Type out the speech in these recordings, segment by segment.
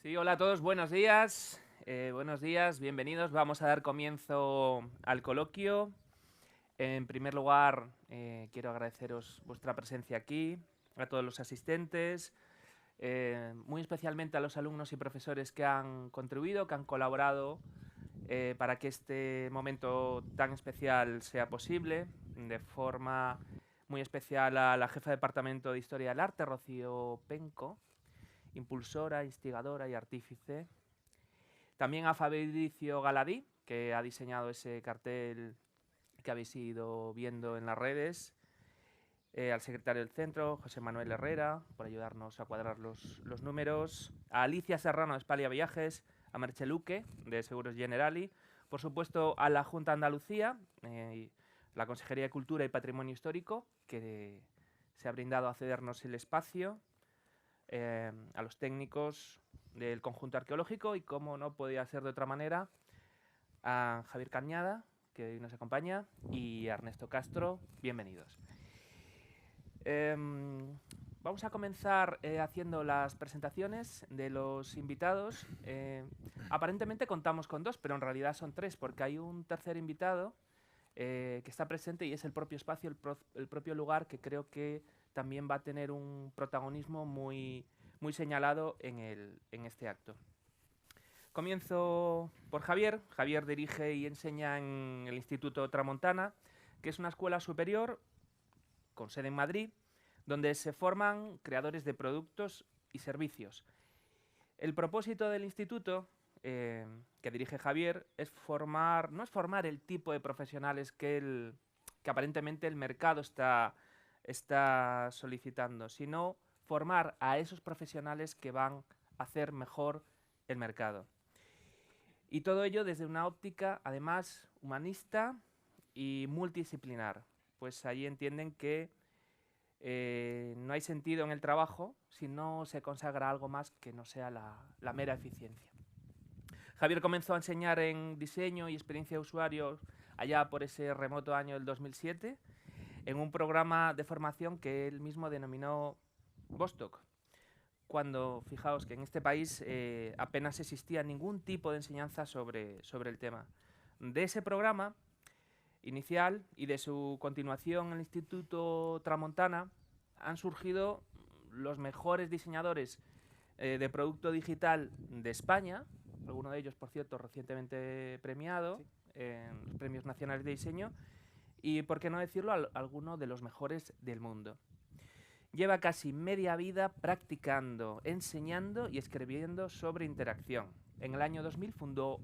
Sí, hola a todos, buenos días. Buenos días, bienvenidos. Vamos a dar comienzo al coloquio. En primer lugar, quiero agradeceros vuestra presencia aquí, a todos los asistentes, muy especialmente a los alumnos y profesores que han contribuido, que han colaborado para que este momento tan especial sea posible, de forma muy especial a la jefa de Departamento de Historia del Arte, Rocío Penco, impulsora, instigadora y artífice. También a Fabricio Galadí, que ha diseñado ese cartel que habéis ido viendo en las redes. Al secretario del centro, José Manuel Herrera, por ayudarnos a cuadrar los números. A Alicia Serrano de Spalia Viajes. A Merche Luque, de Seguros Generali. Por supuesto, a la Junta de Andalucía, la Consejería de Cultura y Patrimonio Histórico, que se ha brindado a cedernos el espacio. A los técnicos del conjunto arqueológico y, como no podía ser de otra manera, a Javier Cañada, que hoy nos acompaña, y a Ernesto Castro. Bienvenidos. Vamos a comenzar haciendo las presentaciones de los invitados. Aparentemente contamos con dos, pero en realidad son tres, porque hay un tercer invitado que está presente y es el propio espacio, el propio lugar, que creo que también va a tener un protagonismo muy señalado en este acto. Comienzo por Javier. Javier dirige y enseña en el Instituto Tramontana, que es una escuela superior con sede en Madrid, donde se forman creadores de productos y servicios. El propósito del instituto que dirige Javier es no es formar el tipo de profesionales que aparentemente el mercado está solicitando, sino formar a esos profesionales que van a hacer mejor el mercado. Y todo ello desde una óptica, además, humanista y multidisciplinar. Pues ahí entienden que no hay sentido en el trabajo si no se consagra algo más que no sea la mera eficiencia. Javier comenzó a enseñar en diseño y experiencia de usuarios allá por ese remoto año del 2007 en un programa de formación que él mismo denominó Vostok, cuando, fijaos que en este país apenas existía ningún tipo de enseñanza sobre el tema. De ese programa inicial y de su continuación en el Instituto Tramontana han surgido los mejores diseñadores de producto digital de España, alguno de ellos, por cierto, recientemente premiado en los Premios Nacionales de Diseño, y, por qué no decirlo, alguno de los mejores del mundo. Lleva casi media vida practicando, enseñando y escribiendo sobre interacción. En el año 2000 fundó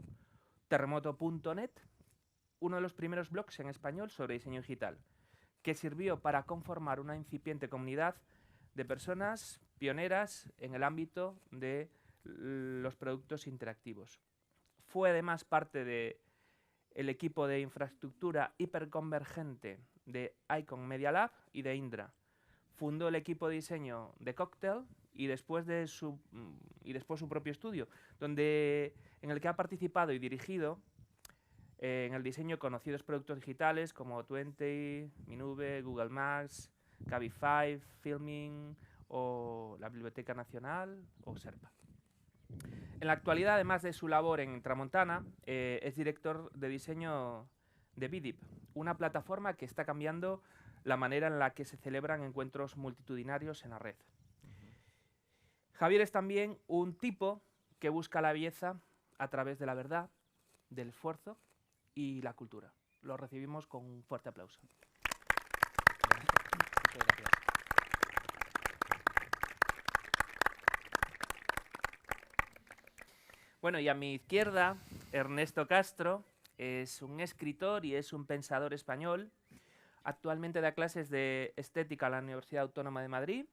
terremoto.net, uno de los primeros blogs en español sobre diseño digital, que sirvió para conformar una incipiente comunidad de personas pioneras en el ámbito de los productos interactivos. Fue además parte del equipo de infraestructura hiperconvergente de Icon Media Lab y de Indra. Fundó el equipo de diseño de Cocktail y después su propio estudio, en el que ha participado y dirigido en el diseño de conocidos productos digitales como Twenty, Minube, Google Maps, Cabify, Filming o la Biblioteca Nacional o Serpa. En la actualidad, además de su labor en Tramontana, es director de diseño de BIDIP, una plataforma que está cambiando la manera en la que se celebran encuentros multitudinarios en la red. Javier es también un tipo que busca la belleza a través de la verdad, del esfuerzo y la cultura. Lo recibimos con un fuerte aplauso. Muchas gracias. Bueno, y a mi izquierda, Ernesto Castro es un escritor y es un pensador español. Actualmente da clases de estética en la Universidad Autónoma de Madrid.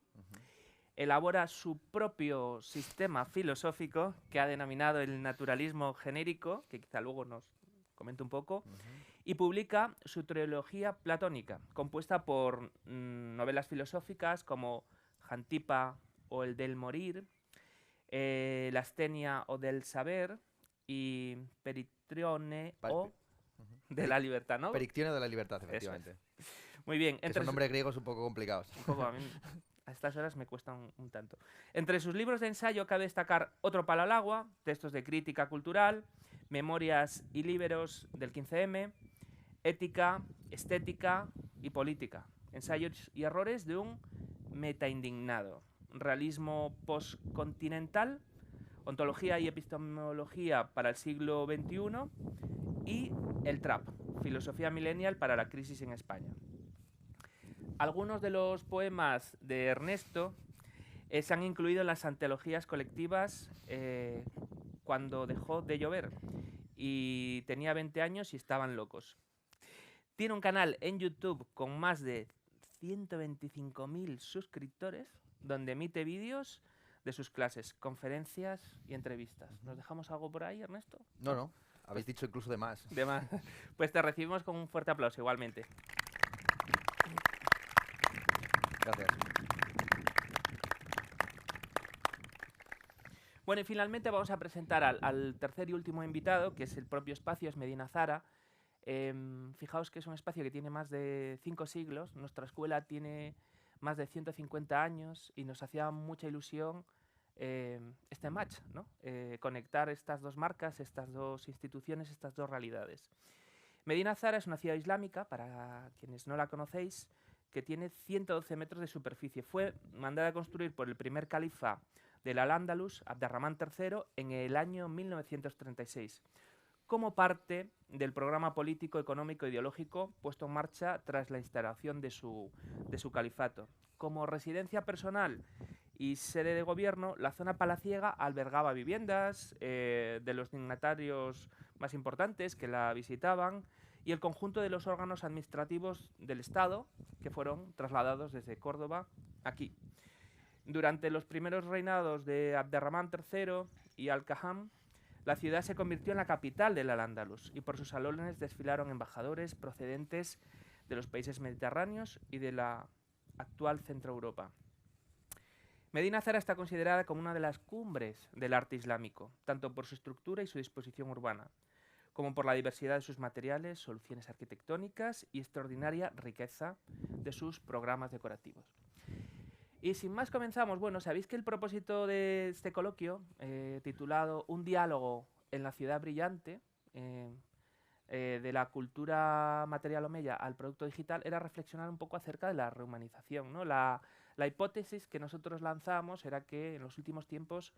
Elabora su propio sistema filosófico que ha denominado el naturalismo genérico, que quizá luego nos comente un poco, y publica su trilogía platónica, compuesta por novelas filosóficas como Jantipa o El del morir, La astenia o del saber y Peritrione o de la libertad, ¿no? Perictione de la libertad, Eso efectivamente. es. Muy bien. Que son nombres griegos un poco complicados. Un poco a mí A estas horas me cuesta un tanto. Entre sus libros de ensayo cabe destacar Otro palo al agua, textos de crítica cultural, Memorias y Líberos del 15M, Ética, Estética y Política, ensayos y errores de un metaindignado, realismo postcontinental, ontología y epistemología para el siglo XXI y el trap, filosofía millennial para la crisis en España. Algunos de los poemas de Ernesto se han incluido en las antologías colectivas Cuando dejó de llover y tenía 20 años y estaban locos. Tiene un canal en YouTube con más de 125.000 suscriptores donde emite vídeos de sus clases, conferencias y entrevistas. ¿Nos dejamos algo por ahí, Ernesto? No, no. Habéis dicho incluso de más. De más. Pues te recibimos con un fuerte aplauso igualmente. Gracias. Bueno, y finalmente vamos a presentar al tercer y último invitado, que es el propio espacio, es Medina Zara. Fijaos que es un espacio que tiene más de 5 siglos. Nuestra escuela tiene más de 150 años y nos hacía mucha ilusión este match, ¿no? Conectar estas dos marcas, estas dos instituciones, estas dos realidades. Medina Zara es una ciudad islámica, para quienes no la conocéis, que tiene 112 metros de superficie. Fue mandada a construir por el primer califa del Al-Ándalus, Abderramán III, en el año 1936, como parte del programa político, económico e ideológico puesto en marcha tras la instalación de su califato. Como residencia personal y sede de gobierno, la zona palaciega albergaba viviendas de los dignatarios más importantes que la visitaban y el conjunto de los órganos administrativos del Estado que fueron trasladados desde Córdoba aquí. Durante los primeros reinados de Abderramán III y Al-Kaham, la ciudad se convirtió en la capital del Al-Ándalus y por sus salones desfilaron embajadores procedentes de los países mediterráneos y de la actual Centro Europa. Medina Zara está considerada como una de las cumbres del arte islámico, tanto por su estructura y su disposición urbana, como por la diversidad de sus materiales, soluciones arquitectónicas y extraordinaria riqueza de sus programas decorativos. Y sin más comenzamos. Bueno, sabéis que el propósito de este coloquio, titulado Un diálogo en la ciudad brillante, de la cultura material omeya al producto digital, era reflexionar un poco acerca de la rehumanización, ¿no? La hipótesis que nosotros lanzamos era que en los últimos tiempos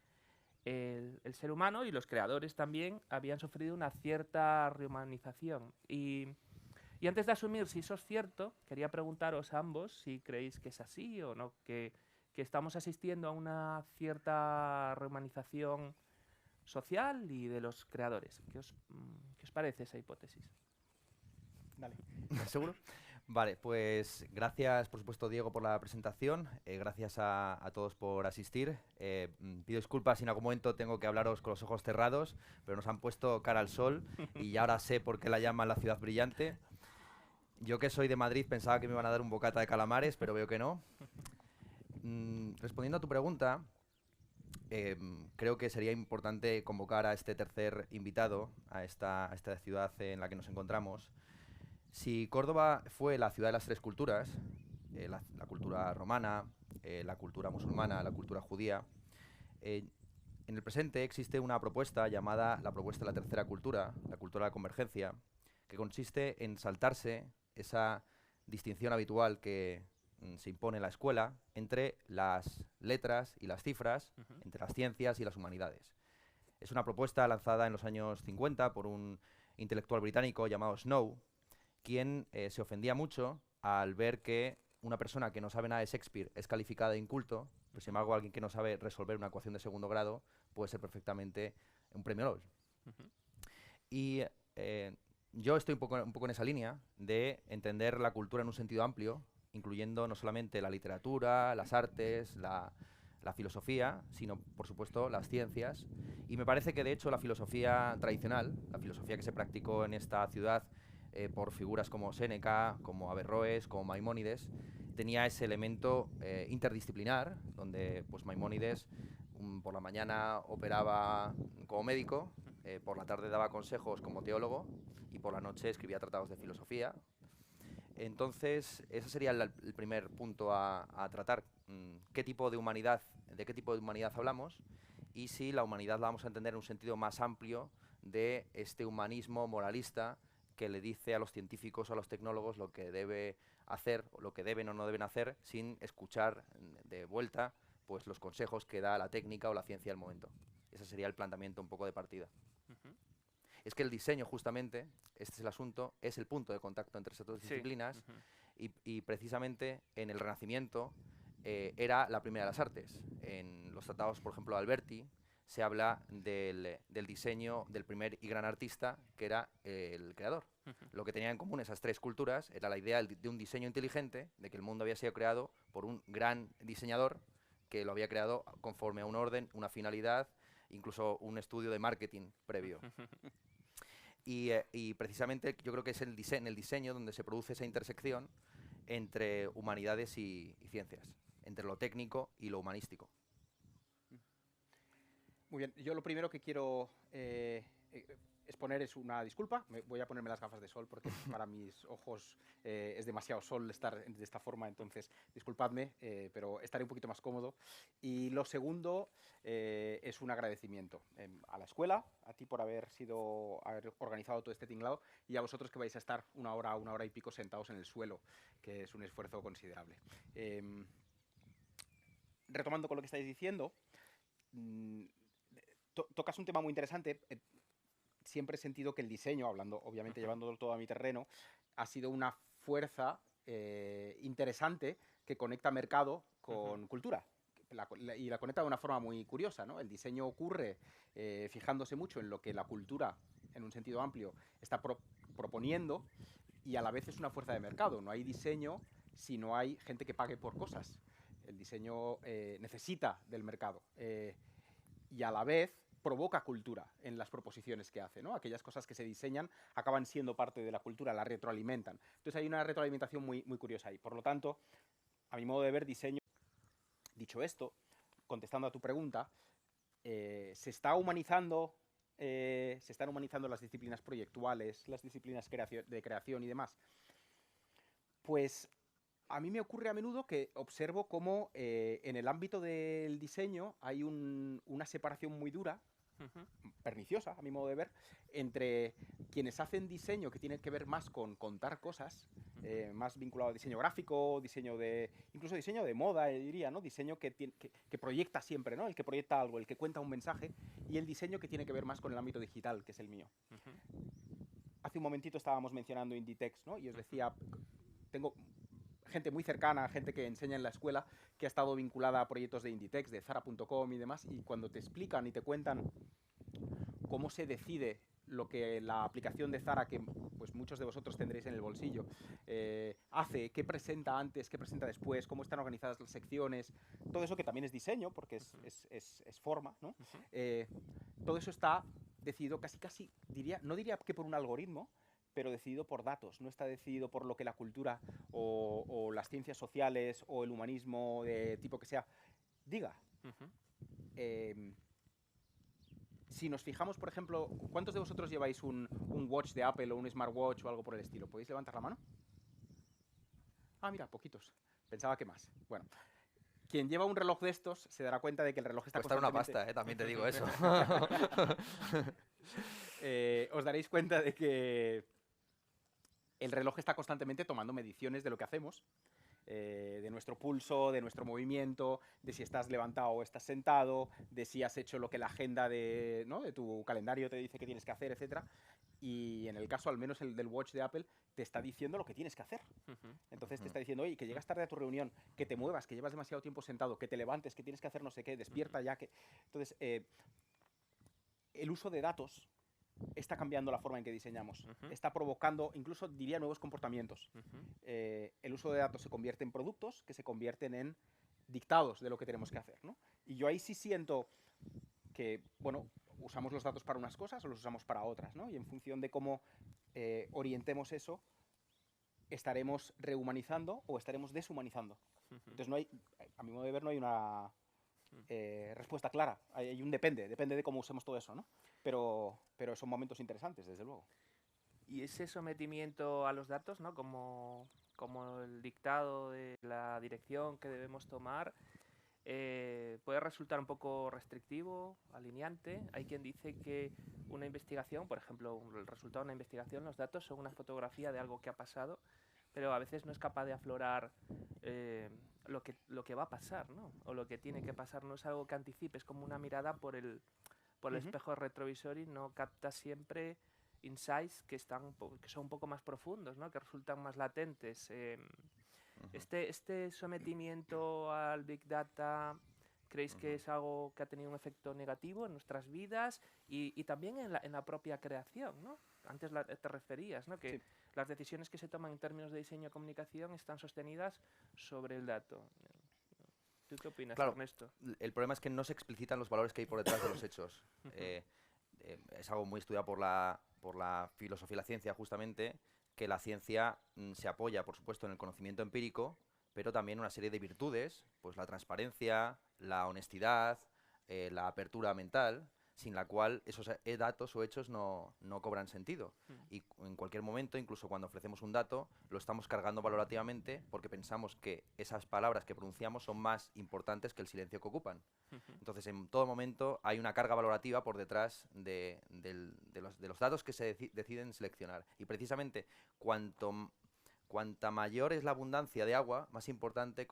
el ser humano y los creadores también habían sufrido una cierta rehumanización. Y antes de asumir si eso es cierto, quería preguntaros a ambos si creéis que es así o no, que estamos asistiendo a una cierta rehumanización social y de los creadores. ¿Qué os parece esa hipótesis? Dale. ¿Seguro? Vale, pues gracias por supuesto Diego por la presentación, gracias a todos por asistir. Pido disculpas si en algún momento tengo que hablaros con los ojos cerrados, pero nos han puesto cara al sol y ahora sé por qué la llaman la ciudad brillante. Yo que soy de Madrid pensaba que me iban a dar un bocata de calamares, pero veo que no. Respondiendo a tu pregunta, creo que sería importante convocar a este tercer invitado, a esta ciudad en la que nos encontramos. Si Córdoba fue la ciudad de las tres culturas, la cultura romana, la cultura musulmana, la cultura judía, en el presente existe una propuesta llamada la propuesta de la tercera cultura, la cultura de la convergencia, que consiste en saltarse esa distinción habitual que se impone en la escuela entre las letras y las cifras, entre las ciencias y las humanidades. Es una propuesta lanzada en los años 50 por un intelectual británico llamado Snow, quien se ofendía mucho al ver que una persona que no sabe nada de Shakespeare es calificada de inculto, pero sin embargo alguien que no sabe resolver una ecuación de segundo grado puede ser perfectamente un premio Nobel. Y yo estoy un poco en esa línea de entender la cultura en un sentido amplio, incluyendo no solamente la literatura, las artes, la filosofía, sino, por supuesto, las ciencias. Y me parece que, de hecho, la filosofía tradicional, la filosofía que se practicó en esta ciudad por figuras como Séneca, como Averroes, como Maimónides, tenía ese elemento interdisciplinar, donde pues, Maimónides por la mañana operaba como médico, por la tarde daba consejos como teólogo y por la noche escribía tratados de filosofía. Entonces, ese sería el primer punto a tratar. ¿Qué tipo de humanidad, de qué tipo de humanidad hablamos? Y si la humanidad la vamos a entender en un sentido más amplio de este humanismo moralista que le dice a los científicos o a los tecnólogos lo que debe hacer, o lo que deben o no deben hacer, sin escuchar de vuelta pues los consejos que da la técnica o la ciencia al momento. Ese sería el planteamiento un poco de partida. Es que el diseño, justamente, este es el asunto, es el punto de contacto entre esas dos disciplinas, y precisamente en el Renacimiento era la primera de las artes. En los tratados, por ejemplo, de Alberti, se habla del diseño del primer y gran artista, que era el creador. Lo que tenían en común esas tres culturas era la idea de un diseño inteligente, de que el mundo había sido creado por un gran diseñador que lo había creado conforme a un orden, una finalidad, incluso un estudio de marketing previo. Y precisamente yo creo que es en el diseño donde se produce esa intersección entre humanidades y ciencias, entre lo técnico y lo humanístico. Muy bien, yo lo primero que quiero exponer es una disculpa. Voy a ponerme las gafas de sol porque para mis ojos es demasiado sol estar de esta forma, entonces disculpadme, pero estaré un poquito más cómodo. Y lo segundo es un agradecimiento a la escuela, a ti por haber organizado todo este tinglado, y a vosotros que vais a estar una hora y pico sentados en el suelo, que es un esfuerzo considerable. Retomando con lo que estáis diciendo, tocas un tema muy interesante. Siempre he sentido que el diseño, hablando, obviamente llevándolo todo a mi terreno, ha sido una fuerza interesante que conecta mercado con cultura. Y la conecta de una forma muy curiosa, ¿no? El diseño ocurre fijándose mucho en lo que la cultura, en un sentido amplio, está proponiendo, y a la vez es una fuerza de mercado. No hay diseño si no hay gente que pague por cosas. El diseño necesita del mercado. Y a la vez provoca cultura en las proposiciones que hace, ¿no? Aquellas cosas que se diseñan acaban siendo parte de la cultura, la retroalimentan. Entonces hay una retroalimentación muy, muy curiosa ahí. Por lo tanto, a mi modo de ver, diseño... Dicho esto, contestando a tu pregunta, se están humanizando las disciplinas proyectuales, las disciplinas de creación y demás. Pues a mí me ocurre a menudo que observo cómo en el ámbito del diseño hay una separación muy dura, perniciosa, a mi modo de ver, entre quienes hacen diseño que tiene que ver más con contar cosas, más vinculado a diseño gráfico, incluso diseño de moda, diría, ¿no? Diseño que proyecta siempre, ¿no? El que proyecta algo, el que cuenta un mensaje, y el diseño que tiene que ver más con el ámbito digital, que es el mío. Hace un momentito estábamos mencionando Inditex, ¿no? Y os decía, tengo gente muy cercana, gente que enseña en la escuela, que ha estado vinculada a proyectos de Inditex, de Zara.com y demás, y cuando te explican y te cuentan cómo se decide lo que la aplicación de Zara, que pues muchos de vosotros tendréis en el bolsillo, hace, qué presenta antes, qué presenta después, cómo están organizadas las secciones, todo eso que también es diseño, porque es forma, ¿no? Todo eso está decidido casi, no diría que por un algoritmo, pero decidido por datos, no está decidido por lo que la cultura o las ciencias sociales o el humanismo de tipo que sea diga. Si nos fijamos, por ejemplo, ¿cuántos de vosotros lleváis un watch de Apple o un smartwatch o algo por el estilo? ¿Podéis levantar la mano? Ah, mira, poquitos. Pensaba que más. Bueno, quien lleva un reloj de estos se dará cuenta de que el reloj está constantemente... Cuesta una pasta, también te digo eso. Os daréis cuenta de que el reloj está constantemente tomando mediciones de lo que hacemos, de nuestro pulso, de nuestro movimiento, de si estás levantado o estás sentado, de si has hecho lo que la agenda de tu calendario te dice que tienes que hacer, etc. Y en el caso, al menos el del watch de Apple, te está diciendo lo que tienes que hacer. Entonces te está diciendo, oye, que llegas tarde a tu reunión, que te muevas, que llevas demasiado tiempo sentado, que te levantes, que tienes que hacer no sé qué, despierta ya. Entonces, el uso de datos está cambiando la forma en que diseñamos. Está provocando, incluso diría, nuevos comportamientos. El uso de datos se convierte en productos que se convierten en dictados de lo que tenemos que hacer, ¿no? Y yo ahí sí siento que, bueno, usamos los datos para unas cosas o los usamos para otras, ¿no? Y en función de cómo orientemos eso, estaremos rehumanizando o estaremos deshumanizando. Entonces no hay, a mi modo de ver, no hay una respuesta clara. Hay un depende de cómo usemos todo eso, ¿no? Pero son momentos interesantes, desde luego. Y ese sometimiento a los datos, ¿no? Como como el dictado de la dirección que debemos tomar, puede resultar un poco restrictivo, alineante. Hay quien dice que una investigación, por ejemplo, el resultado de una investigación, los datos son una fotografía de algo que ha pasado, pero a veces no es capaz de aflorar lo que va a pasar, ¿no? O lo que tiene que pasar, no es algo que anticipe, es como una mirada por el espejo retrovisor y no capta siempre insights que son un poco más profundos, ¿no? Que resultan más latentes. Este sometimiento al Big Data, ¿creéis que es algo que ha tenido un efecto negativo en nuestras vidas y también en la propia creación, ¿no? Antes te referías, ¿no? Que Sí. las decisiones que se toman en términos de diseño y comunicación están sostenidas sobre el dato. ¿Tú qué opinas, Claro, Ernesto? el problema es que no se explicitan los valores que hay por detrás de los hechos. Es algo muy estudiado por la filosofía y la ciencia, justamente, que la ciencia se apoya, por supuesto, en el conocimiento empírico, pero también en una serie de virtudes, pues la transparencia, la honestidad, la apertura mental, sin la cual esos datos o hechos no cobran sentido. Y en cualquier momento, incluso cuando ofrecemos un dato, lo estamos cargando valorativamente porque pensamos que esas palabras que pronunciamos son más importantes que el silencio que ocupan. Entonces, en todo momento hay una carga valorativa por detrás de los datos que se deciden seleccionar. Y precisamente, cuanta mayor es la abundancia de agua, más importante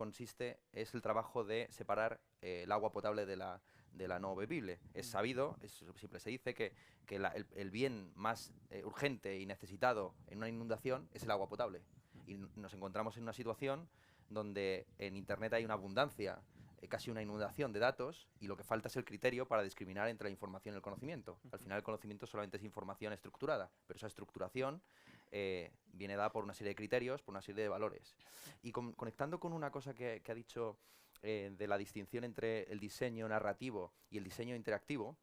es el trabajo de separar el agua potable de la no bebible. Es sabido, siempre se dice que el bien más urgente y necesitado en una inundación es el agua potable. Y nos encontramos en una situación donde en Internet hay una abundancia, casi una inundación de datos, y lo que falta es el criterio para discriminar entre la información y el conocimiento. Al final el conocimiento solamente es información estructurada, pero esa estructuración viene dada por una serie de criterios, por una serie de valores. Y conectando con una cosa que ha dicho de la distinción entre el diseño narrativo y el diseño interactivo,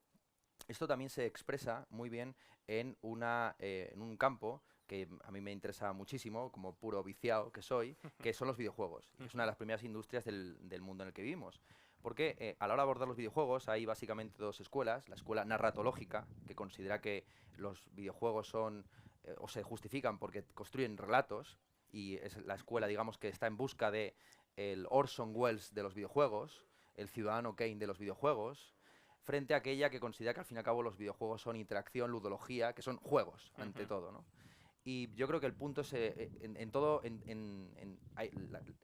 esto también se expresa muy bien en un campo que a mí me interesa muchísimo, como puro viciado que soy, que son los videojuegos. Es una de las primeras industrias del mundo en el que vivimos. Porque a la hora de abordar los videojuegos hay básicamente dos escuelas. La escuela narratológica, que considera que los videojuegos o se justifican porque construyen relatos, y es la escuela, digamos, que está en busca de el Orson Welles de los videojuegos, el Ciudadano Kane de los videojuegos, frente a aquella que considera que al fin y al cabo los videojuegos son interacción, ludología, que son juegos, ante todo, ¿no? Y yo creo que el punto es, en todo, hay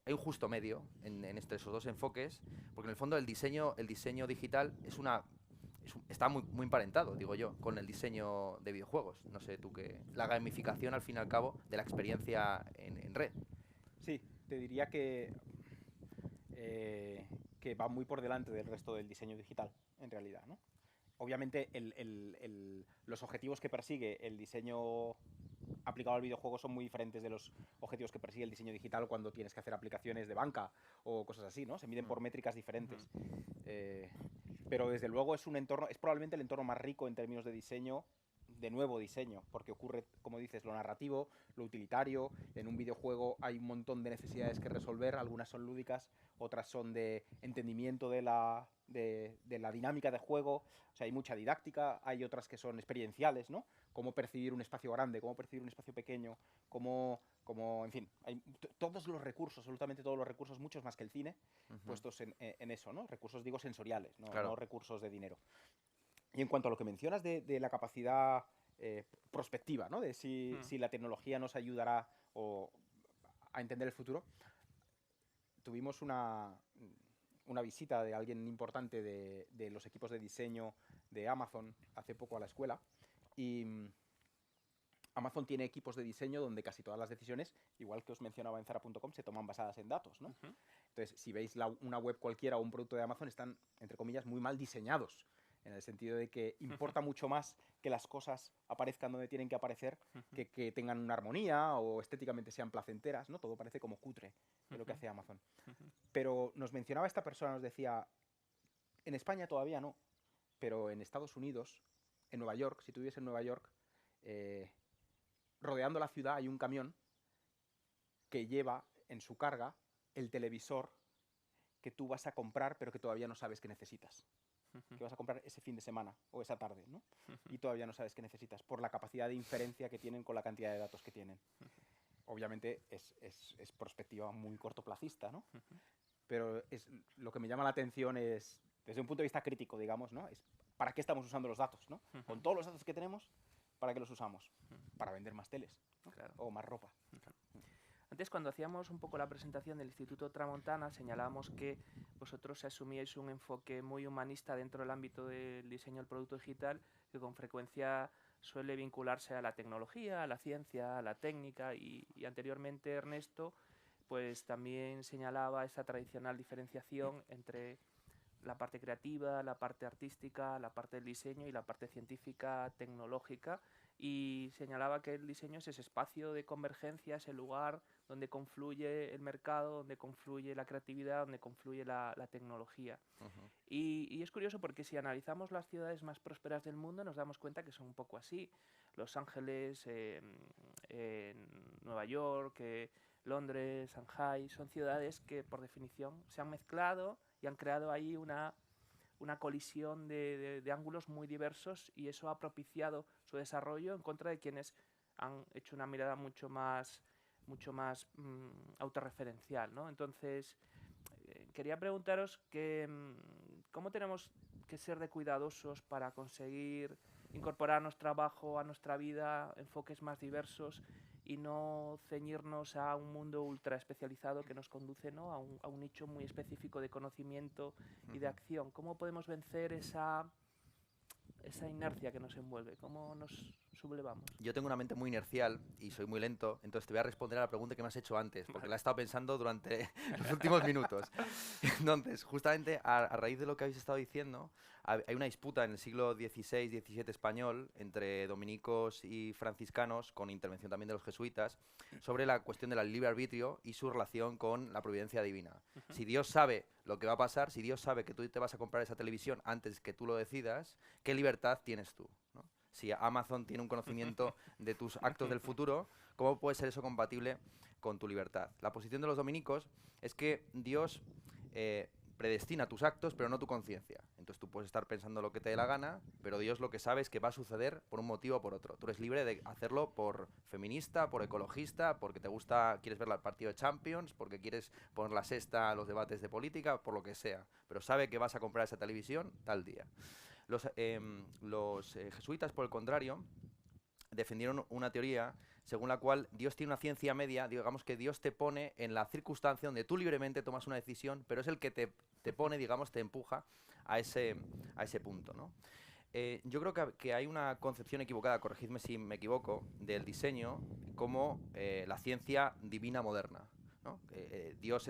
un justo medio entre esos dos enfoques, porque en el fondo el diseño digital está muy emparentado, digo yo, con el diseño de videojuegos. No sé tú qué. La gamificación, al fin y al cabo, de la experiencia en red. Sí, te diría que va muy por delante del resto del diseño digital, en realidad, ¿no? Obviamente los objetivos que persigue el diseño aplicado al videojuego son muy diferentes de los objetivos que persigue el diseño digital cuando tienes que hacer aplicaciones de banca o cosas así, ¿no? Se miden por métricas diferentes. Pero desde luego es probablemente el entorno más rico en términos de diseño, de nuevo diseño, porque ocurre, como dices, lo narrativo, lo utilitario. En un videojuego hay un montón de necesidades que resolver, algunas son lúdicas, otras son de entendimiento de la dinámica de juego. O sea, hay mucha didáctica, hay otras que son experienciales, ¿no? Cómo percibir un espacio grande, cómo percibir un espacio pequeño, en fin, hay todos los recursos, absolutamente todos los recursos, muchos más que el cine, puestos en eso, ¿no? Recursos, digo, sensoriales, ¿no? Claro. No recursos de dinero. Y en cuanto a lo que mencionas de la capacidad prospectiva, ¿no? De si la tecnología nos ayudará a entender el futuro, tuvimos una visita de alguien importante de los equipos de diseño de Amazon hace poco a la escuela, y Amazon tiene equipos de diseño donde casi todas las decisiones, igual que os mencionaba en Zara.com, se toman basadas en datos, ¿no? Entonces, si veis una web cualquiera o un producto de Amazon, están, entre comillas, muy mal diseñados, en el sentido de que importa mucho más que las cosas aparezcan donde tienen que aparecer, que tengan una armonía o estéticamente sean placenteras, ¿no? Todo parece como cutre de lo que hace Amazon. Pero nos mencionaba esta persona, nos decía, en España todavía no, pero en Estados Unidos, en Nueva York, si tú vives en Nueva York, rodeando la ciudad hay un camión que lleva en su carga el televisor que tú vas a comprar pero que todavía no sabes que necesitas. Que vas a comprar ese fin de semana o esa tarde, ¿no? Y todavía no sabes qué necesitas por la capacidad de inferencia que tienen con la cantidad de datos que tienen. obviamente es perspectiva muy cortoplacista, ¿no? Ujú. Pero lo que me llama la atención es, desde un punto de vista crítico, digamos, ¿no? Es para qué estamos usando los datos, ¿no? Ujú. Con todos los datos que tenemos, ¿para qué los usamos? Ujú. Para vender más teles, ¿no? Claro. O más ropa. Antes, cuando hacíamos un poco la presentación del Instituto Tramontana, señalábamos que vosotros asumíais un enfoque muy humanista dentro del ámbito del diseño del producto digital, que con frecuencia suele vincularse a la tecnología, a la ciencia, a la técnica, y anteriormente Ernesto pues también señalaba esa tradicional diferenciación entre la parte creativa, la parte artística, la parte del diseño y la parte científica, tecnológica, y señalaba que el diseño es ese espacio de convergencia, ese lugar donde confluye el mercado, donde confluye la creatividad, donde confluye la tecnología. Ujú. Y es curioso porque si analizamos las ciudades más prósperas del mundo nos damos cuenta que son un poco así. Los Ángeles, Nueva York, Londres, Shanghai, son ciudades que por definición se han mezclado y han creado ahí una colisión de ángulos muy diversos, y eso ha propiciado su desarrollo en contra de quienes han hecho una mirada mucho más autorreferencial, ¿no? Entonces, quería preguntaros cómo tenemos que ser de cuidadosos para conseguir incorporar a nuestro trabajo, a nuestra vida, enfoques más diversos y no ceñirnos a un mundo ultra especializado que nos conduce, ¿no?, a un nicho muy específico de conocimiento y de acción. ¿Cómo podemos vencer esa inercia que nos envuelve? ¿Cómo nos sublevamos? Yo tengo una mente muy inercial y soy muy lento, entonces te voy a responder a la pregunta que me has hecho antes, porque Vale. la he estado pensando durante los últimos minutos. Entonces, justamente a raíz de lo que habéis estado diciendo, hay una disputa en el siglo XVI-XVII español entre dominicos y franciscanos, con intervención también de los jesuitas, sobre la cuestión del libre arbitrio y su relación con la providencia divina. Si Dios sabe lo que va a pasar, si Dios sabe que tú te vas a comprar esa televisión antes que tú lo decidas, ¿qué libertad tienes tú, ¿no? Si Amazon tiene un conocimiento de tus actos del futuro, ¿cómo puede ser eso compatible con tu libertad? La posición de los dominicos es que Dios predestina tus actos, pero no tu conciencia. Entonces tú puedes estar pensando lo que te dé la gana, pero Dios lo que sabe es que va a suceder por un motivo o por otro. Tú eres libre de hacerlo por feminista, por ecologista, porque te gusta, quieres ver el partido de Champions, porque quieres poner la sexta a los debates de política, por lo que sea. Pero sabe que vas a comprar esa televisión tal día. Los jesuitas, por el contrario, defendieron una teoría según la cual Dios tiene una ciencia media, digamos que Dios te pone en la circunstancia donde tú libremente tomas una decisión, pero es el que te pone, digamos, te empuja a ese punto, ¿no? Yo creo que hay una concepción equivocada, corregidme si me equivoco, del diseño como la ciencia divina moderna, ¿no? Dios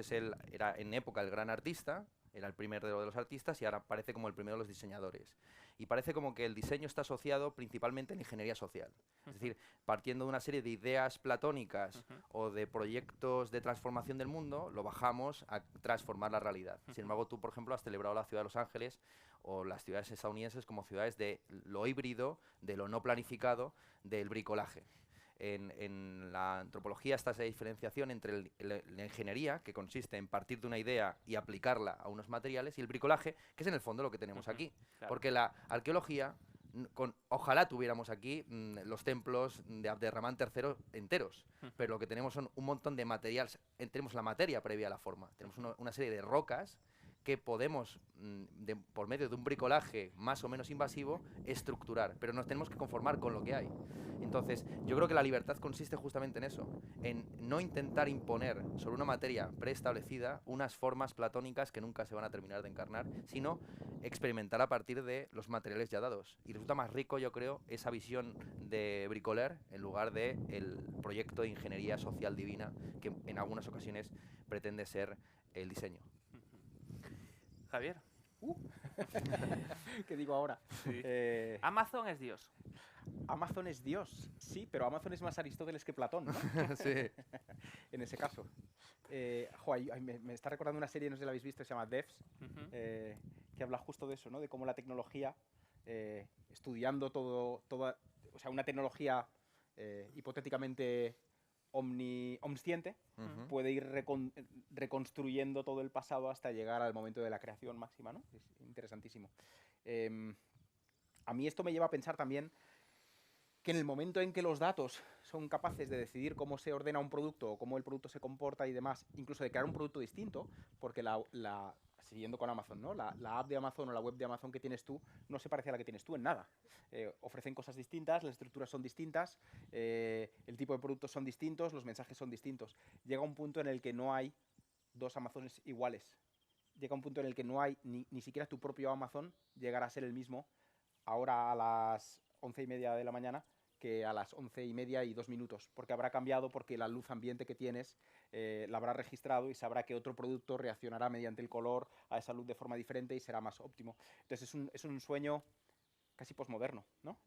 era en época el gran artista, era el primero de los artistas y ahora aparece como el primero de los diseñadores. Y parece como que el diseño está asociado principalmente en la ingeniería social. Es decir, partiendo de una serie de ideas platónicas o de proyectos de transformación del mundo, lo bajamos a transformar la realidad. Sin embargo, tú, por ejemplo, has celebrado la ciudad de Los Ángeles o las ciudades estadounidenses como ciudades de lo híbrido, de lo no planificado, del bricolaje. En la antropología está esa diferenciación entre la ingeniería, que consiste en partir de una idea y aplicarla a unos materiales, y el bricolaje, que es en el fondo lo que tenemos aquí. Claro. Porque la arqueología, ojalá tuviéramos aquí los templos de Abderramán III enteros, pero lo que tenemos son un montón de materiales, tenemos la materia previa a la forma, tenemos una serie de rocas que podemos, por medio de un bricolaje más o menos invasivo, estructurar, pero nos tenemos que conformar con lo que hay. Entonces, yo creo que la libertad consiste justamente en eso, en no intentar imponer sobre una materia preestablecida unas formas platónicas que nunca se van a terminar de encarnar, sino experimentar a partir de los materiales ya dados. Y resulta más rico, yo creo, esa visión de bricoler en lugar de el proyecto de ingeniería social divina que en algunas ocasiones pretende ser el diseño. Javier. ¿Qué digo ahora? Sí. Amazon es Dios. Amazon es Dios, sí, pero Amazon es más Aristóteles que Platón, ¿no? Sí. En ese caso. Me está recordando una serie, no sé si la habéis visto, se llama Devs, que habla justo de eso, ¿no? De cómo la tecnología, estudiando toda, o sea, una tecnología hipotéticamente omnisciente, puede ir reconstruyendo todo el pasado hasta llegar al momento de la creación máxima, ¿no? Es interesantísimo. A mí esto me lleva a pensar también que en el momento en que los datos son capaces de decidir cómo se ordena un producto o cómo el producto se comporta y demás, incluso de crear un producto distinto, porque siguiendo con Amazon, ¿no? La app de Amazon o la web de Amazon que tienes tú no se parece a la que tienes tú en nada. Ofrecen cosas distintas, las estructuras son distintas, el tipo de productos son distintos, los mensajes son distintos. Llega un punto en el que no hay dos Amazones iguales. Llega un punto en el que no hay ni siquiera tu propio Amazon llegará a ser el mismo ahora a las 11:30 de la mañana que a las 11:02, porque habrá cambiado, porque la luz ambiente que tienes la habrá registrado y sabrá que otro producto reaccionará mediante el color a esa luz de forma diferente y será más óptimo. Entonces es un sueño casi posmoderno, ¿no?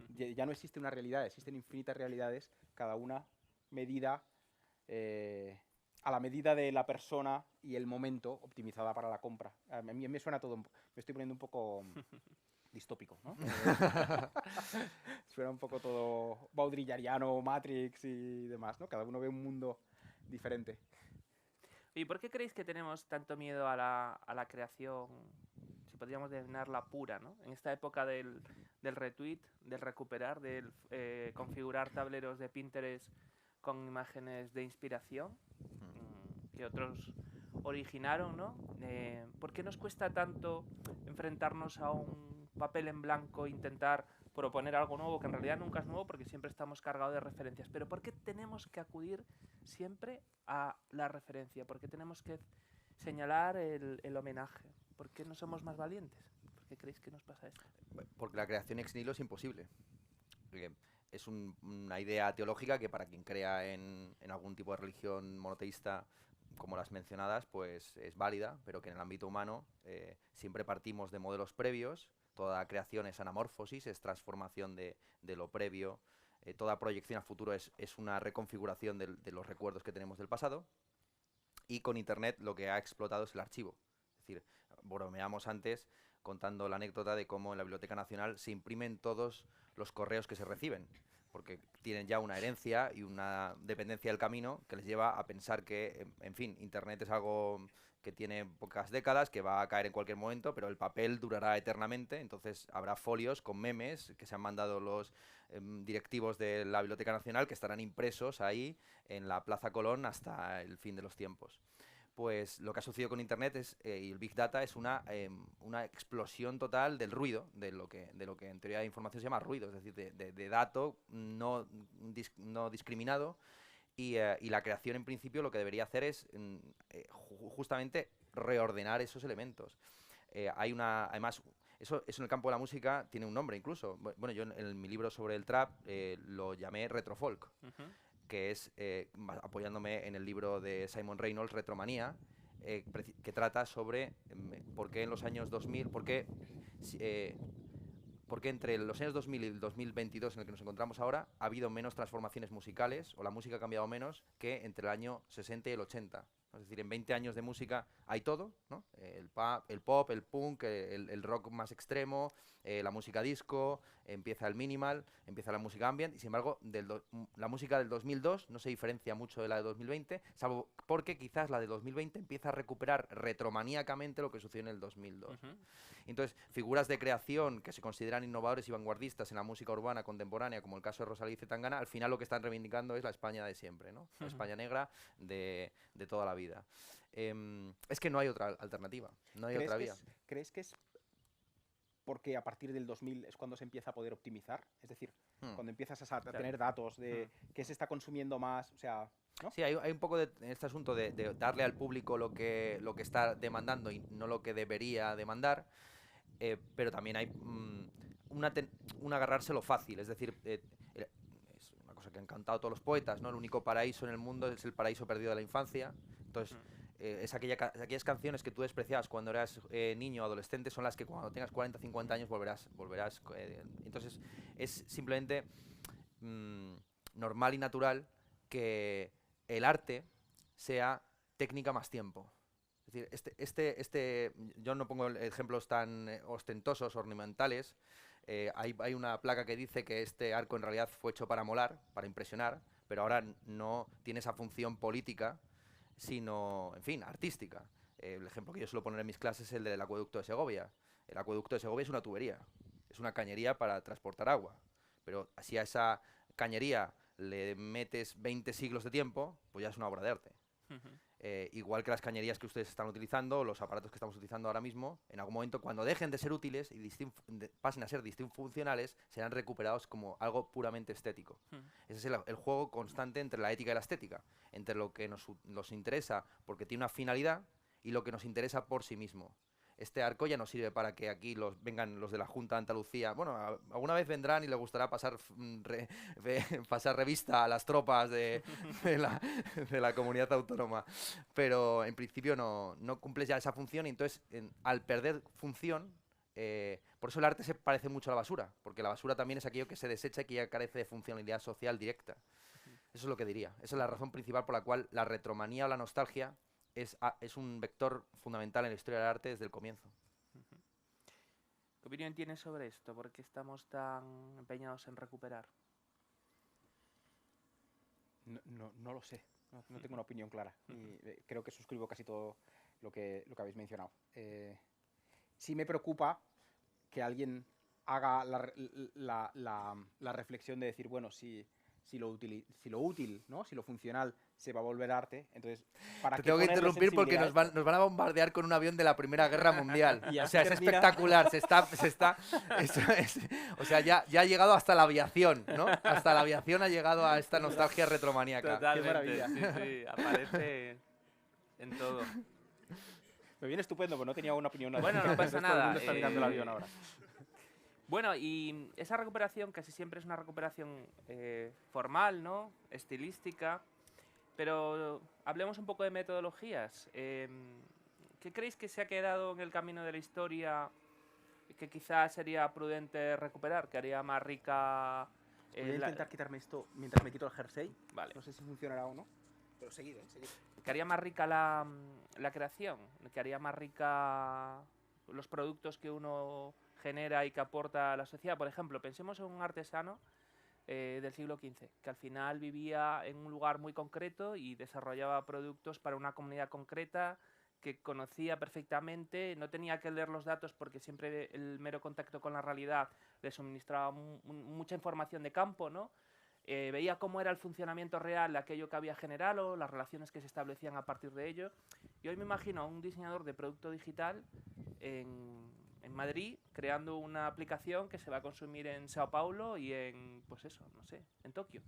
Ya no existe una realidad, existen infinitas realidades, cada una medida a la medida de la persona y el momento, optimizada para la compra. A mí me suena todo, me estoy poniendo un poco distópico, ¿no? Suena un poco todo baudrillariano, Matrix y demás, ¿no? Cada uno ve un mundo diferente. ¿Y por qué creéis que tenemos tanto miedo a la creación, si podríamos denominarla pura, ¿no? En esta época del retweet, del recuperar, del configurar tableros de Pinterest con imágenes de inspiración que otros originaron, ¿no? ¿Por qué nos cuesta tanto enfrentarnos a un papel en blanco, intentar proponer algo nuevo, que en realidad nunca es nuevo porque siempre estamos cargados de referencias? Pero ¿por qué tenemos que acudir siempre a la referencia? ¿Por qué tenemos que señalar el homenaje? ¿Por qué no somos más valientes? ¿Por qué creéis que nos pasa esto? Porque la creación ex nihilo es imposible. Porque es una idea teológica que para quien crea en algún tipo de religión monoteísta como las mencionadas, pues es válida, pero que en el ámbito humano siempre partimos de modelos previos. Toda creación es anamorfosis, es transformación de lo previo. Toda proyección a futuro es una reconfiguración de los recuerdos que tenemos del pasado. Y con Internet lo que ha explotado es el archivo. Es decir, bromeamos antes contando la anécdota de cómo en la Biblioteca Nacional se imprimen todos los correos que se reciben, porque tienen ya una herencia y una dependencia del camino que les lleva a pensar que, en fin, Internet es algo que tiene pocas décadas, que va a caer en cualquier momento, pero el papel durará eternamente. Entonces habrá folios con memes que se han mandado los directivos de la Biblioteca Nacional, que estarán impresos ahí en la Plaza Colón hasta el fin de los tiempos. Pues lo que ha sucedido con Internet y el Big Data es una explosión total del ruido, de lo que en teoría de información se llama ruido, es decir, de dato no discriminado. Y la creación, en principio, lo que debería hacer es justamente reordenar esos elementos. Además, eso en el campo de la música tiene un nombre incluso. Bueno, yo en mi libro sobre el trap lo llamé retrofolk, que es, apoyándome en el libro de Simon Reynolds, Retromanía, que trata sobre por qué en los años 2000, porque entre los años 2000 y el 2022 en el que nos encontramos ahora ha habido menos transformaciones musicales, o la música ha cambiado menos, que entre el año 60 y el 80. Es decir, en 20 años de música hay todo, ¿no? El pop, el punk, el rock más extremo, la música disco, empieza el minimal, empieza la música ambient, y sin embargo la música del 2002 no se diferencia mucho de la de 2020, salvo porque quizás la de 2020 empieza a recuperar retromaníacamente lo que sucedió en el 2002. Entonces, figuras de creación que se consideran innovadores y vanguardistas en la música urbana contemporánea, como el caso de Rosalía y Zetangana, al final lo que están reivindicando es la España de siempre, ¿no? La España negra de toda la vida. Es que no hay otra alternativa, no hay otra vía. ¿Crees que es porque a partir del 2000 es cuando se empieza a poder optimizar? Es decir, cuando empiezas a tener datos de qué se está consumiendo más, o sea, ¿no? Sí, hay un poco de este asunto de darle al público lo que está demandando y no lo que debería demandar, pero también hay un agarrárselo fácil, es decir, es una cosa que han cantado todos los poetas, ¿no? El único paraíso en el mundo es el paraíso perdido de la infancia. Entonces, es aquellas canciones que tú despreciabas cuando eras niño o adolescente son las que cuando tengas 40, 50 años volverás. Entonces, es simplemente normal y natural que el arte sea técnica más tiempo. Es decir, yo no pongo ejemplos tan ostentosos, ornamentales. Hay una placa que dice que este arco en realidad fue hecho para molar, para impresionar, pero ahora no tiene esa función política, sino, en fin, artística. El ejemplo que yo suelo poner en mis clases es el del acueducto de Segovia. El acueducto de Segovia es una tubería, es una cañería para transportar agua, Pero si a esa cañería le metes 20 siglos de tiempo, pues ya es una obra de arte. Igual que las cañerías que ustedes están utilizando, los aparatos que estamos utilizando ahora mismo, en algún momento, cuando dejen de ser útiles y pasen a ser disfuncionales, serán recuperados como algo puramente estético. Ese es el juego constante entre la ética y la estética, entre lo que nos interesa porque tiene una finalidad y lo que nos interesa por sí mismo. Este arco ya no sirve para que aquí vengan los de la Junta de Andalucía. Bueno, alguna vez vendrán y les gustará pasar revista a las tropas de la comunidad autónoma. Pero en principio no cumples ya esa función y entonces al perder función, por eso el arte se parece mucho a la basura, porque la basura también es aquello que se desecha y que ya carece de funcionalidad social directa. Eso es lo que diría. Esa es la razón principal por la cual la retromanía o la nostalgia es un vector fundamental en la historia del arte desde el comienzo. ¿Qué opinión tienes sobre esto? ¿Por qué estamos tan empeñados en recuperar? No lo sé, no tengo una opinión clara. Y creo que suscribo casi todo lo que habéis mencionado. Sí me preocupa que alguien haga la reflexión de decir, bueno, si lo útil, ¿no? Si lo funcional se va a volver arte, entonces ¿para Te qué tengo que ponerle interrumpir porque sensibilidad a nos van a bombardear con un avión de la Primera Guerra Mundial. Y O así sea, es termina. espectacular. O sea, ya ha llegado hasta la aviación, ¿no? Hasta la aviación ha llegado a esta nostalgia retromaníaca. Totalmente, maravilla. sí, aparece en todo. Me viene estupendo, pero no tenía una opinión. Bueno, no pasa Todo el nada, mundo está mirando el avión ahora. Bueno, y esa recuperación casi siempre es una recuperación formal, ¿no? Estilística. Pero hablemos un poco de metodologías. ¿Qué creéis que se ha quedado en el camino de la historia que quizás sería prudente recuperar? Que haría más rica... Voy a intentar quitarme esto mientras me quito el jersey. Vale. No sé si funcionará o no. Pero seguid, seguid. Que haría más rica la creación. Que haría más rica los productos que uno genera y que aporta a la sociedad. Por ejemplo, pensemos en un artesano del siglo XV, que al final vivía en un lugar muy concreto y desarrollaba productos para una comunidad concreta que conocía perfectamente, no tenía que leer los datos porque siempre el mero contacto con la realidad le suministraba mucha información de campo, ¿no? Veía cómo era el funcionamiento real de aquello que había generado, las relaciones que se establecían a partir de ello. Y hoy me imagino a un diseñador de producto digital en Madrid creando una aplicación que se va a consumir en Sao Paulo y en, pues eso, no sé, en Tokio.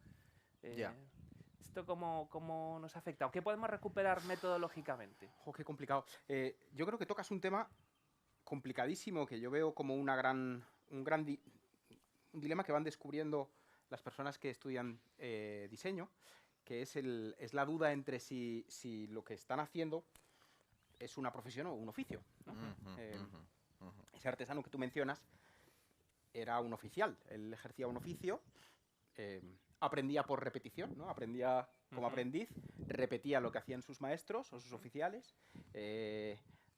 ¿Esto cómo nos afecta? ¿O qué podemos recuperar metodológicamente? Ojo, qué complicado. Yo creo que tocas un tema complicadísimo que yo veo como un dilema que van descubriendo las personas que estudian diseño, que es la duda entre si lo que están haciendo es una profesión o un oficio, ¿no? Ese artesano que tú mencionas era un oficial, él ejercía un oficio, aprendía por repetición, ¿no? Aprendía como aprendiz, repetía lo que hacían sus maestros o sus oficiales,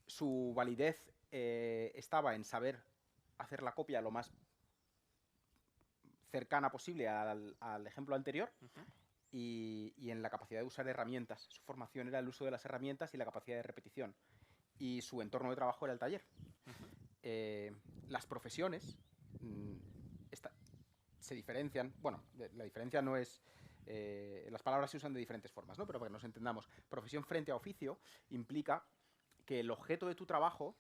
su validez estaba en saber hacer la copia lo más cercana posible al ejemplo anterior y en la capacidad de usar herramientas. Su formación era el uso de las herramientas y la capacidad de repetición. Y su entorno de trabajo era el taller. Las profesiones se diferencian. Bueno, la diferencia no es... las palabras se usan de diferentes formas, ¿no? Pero para que nos entendamos, profesión frente a oficio implica que el objeto de tu trabajo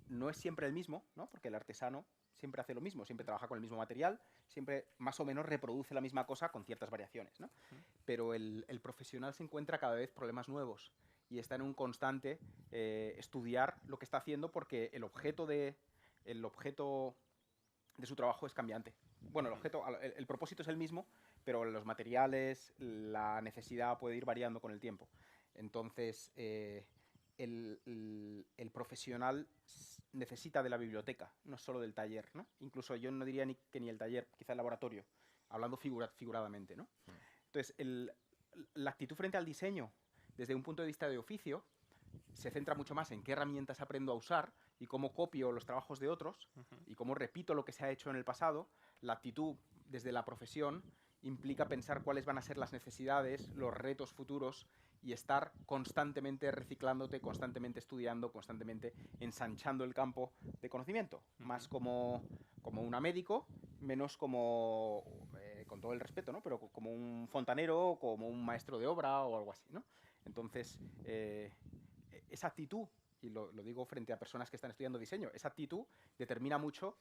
no es siempre el mismo, ¿no? Porque el artesano siempre hace lo mismo, siempre trabaja con el mismo material, siempre más o menos reproduce la misma cosa con ciertas variaciones, ¿no? Pero el profesional se encuentra cada vez problemas nuevos y está en un constante estudiar lo que está haciendo porque el objeto de su trabajo es cambiante. Bueno, el propósito es el mismo, pero los materiales, la necesidad puede ir variando con el tiempo. Entonces, el profesional necesita de la biblioteca, no solo del taller, ¿no? Incluso yo no diría que ni el taller, quizá el laboratorio, hablando figuradamente, ¿no? Entonces, la actitud frente al diseño, desde un punto de vista de oficio, se centra mucho más en qué herramientas aprendo a usar y cómo copio los trabajos de otros y cómo repito lo que se ha hecho en el pasado. La actitud desde la profesión implica pensar cuáles van a ser las necesidades, los retos futuros y estar constantemente reciclándote, constantemente estudiando, constantemente ensanchando el campo de conocimiento. Más como un médico menos como, con todo el respeto, ¿no? Pero como un fontanero, como un maestro de obra o algo así, ¿no? Entonces, esa actitud, y lo digo frente a personas que están estudiando diseño, esa actitud determina mucho,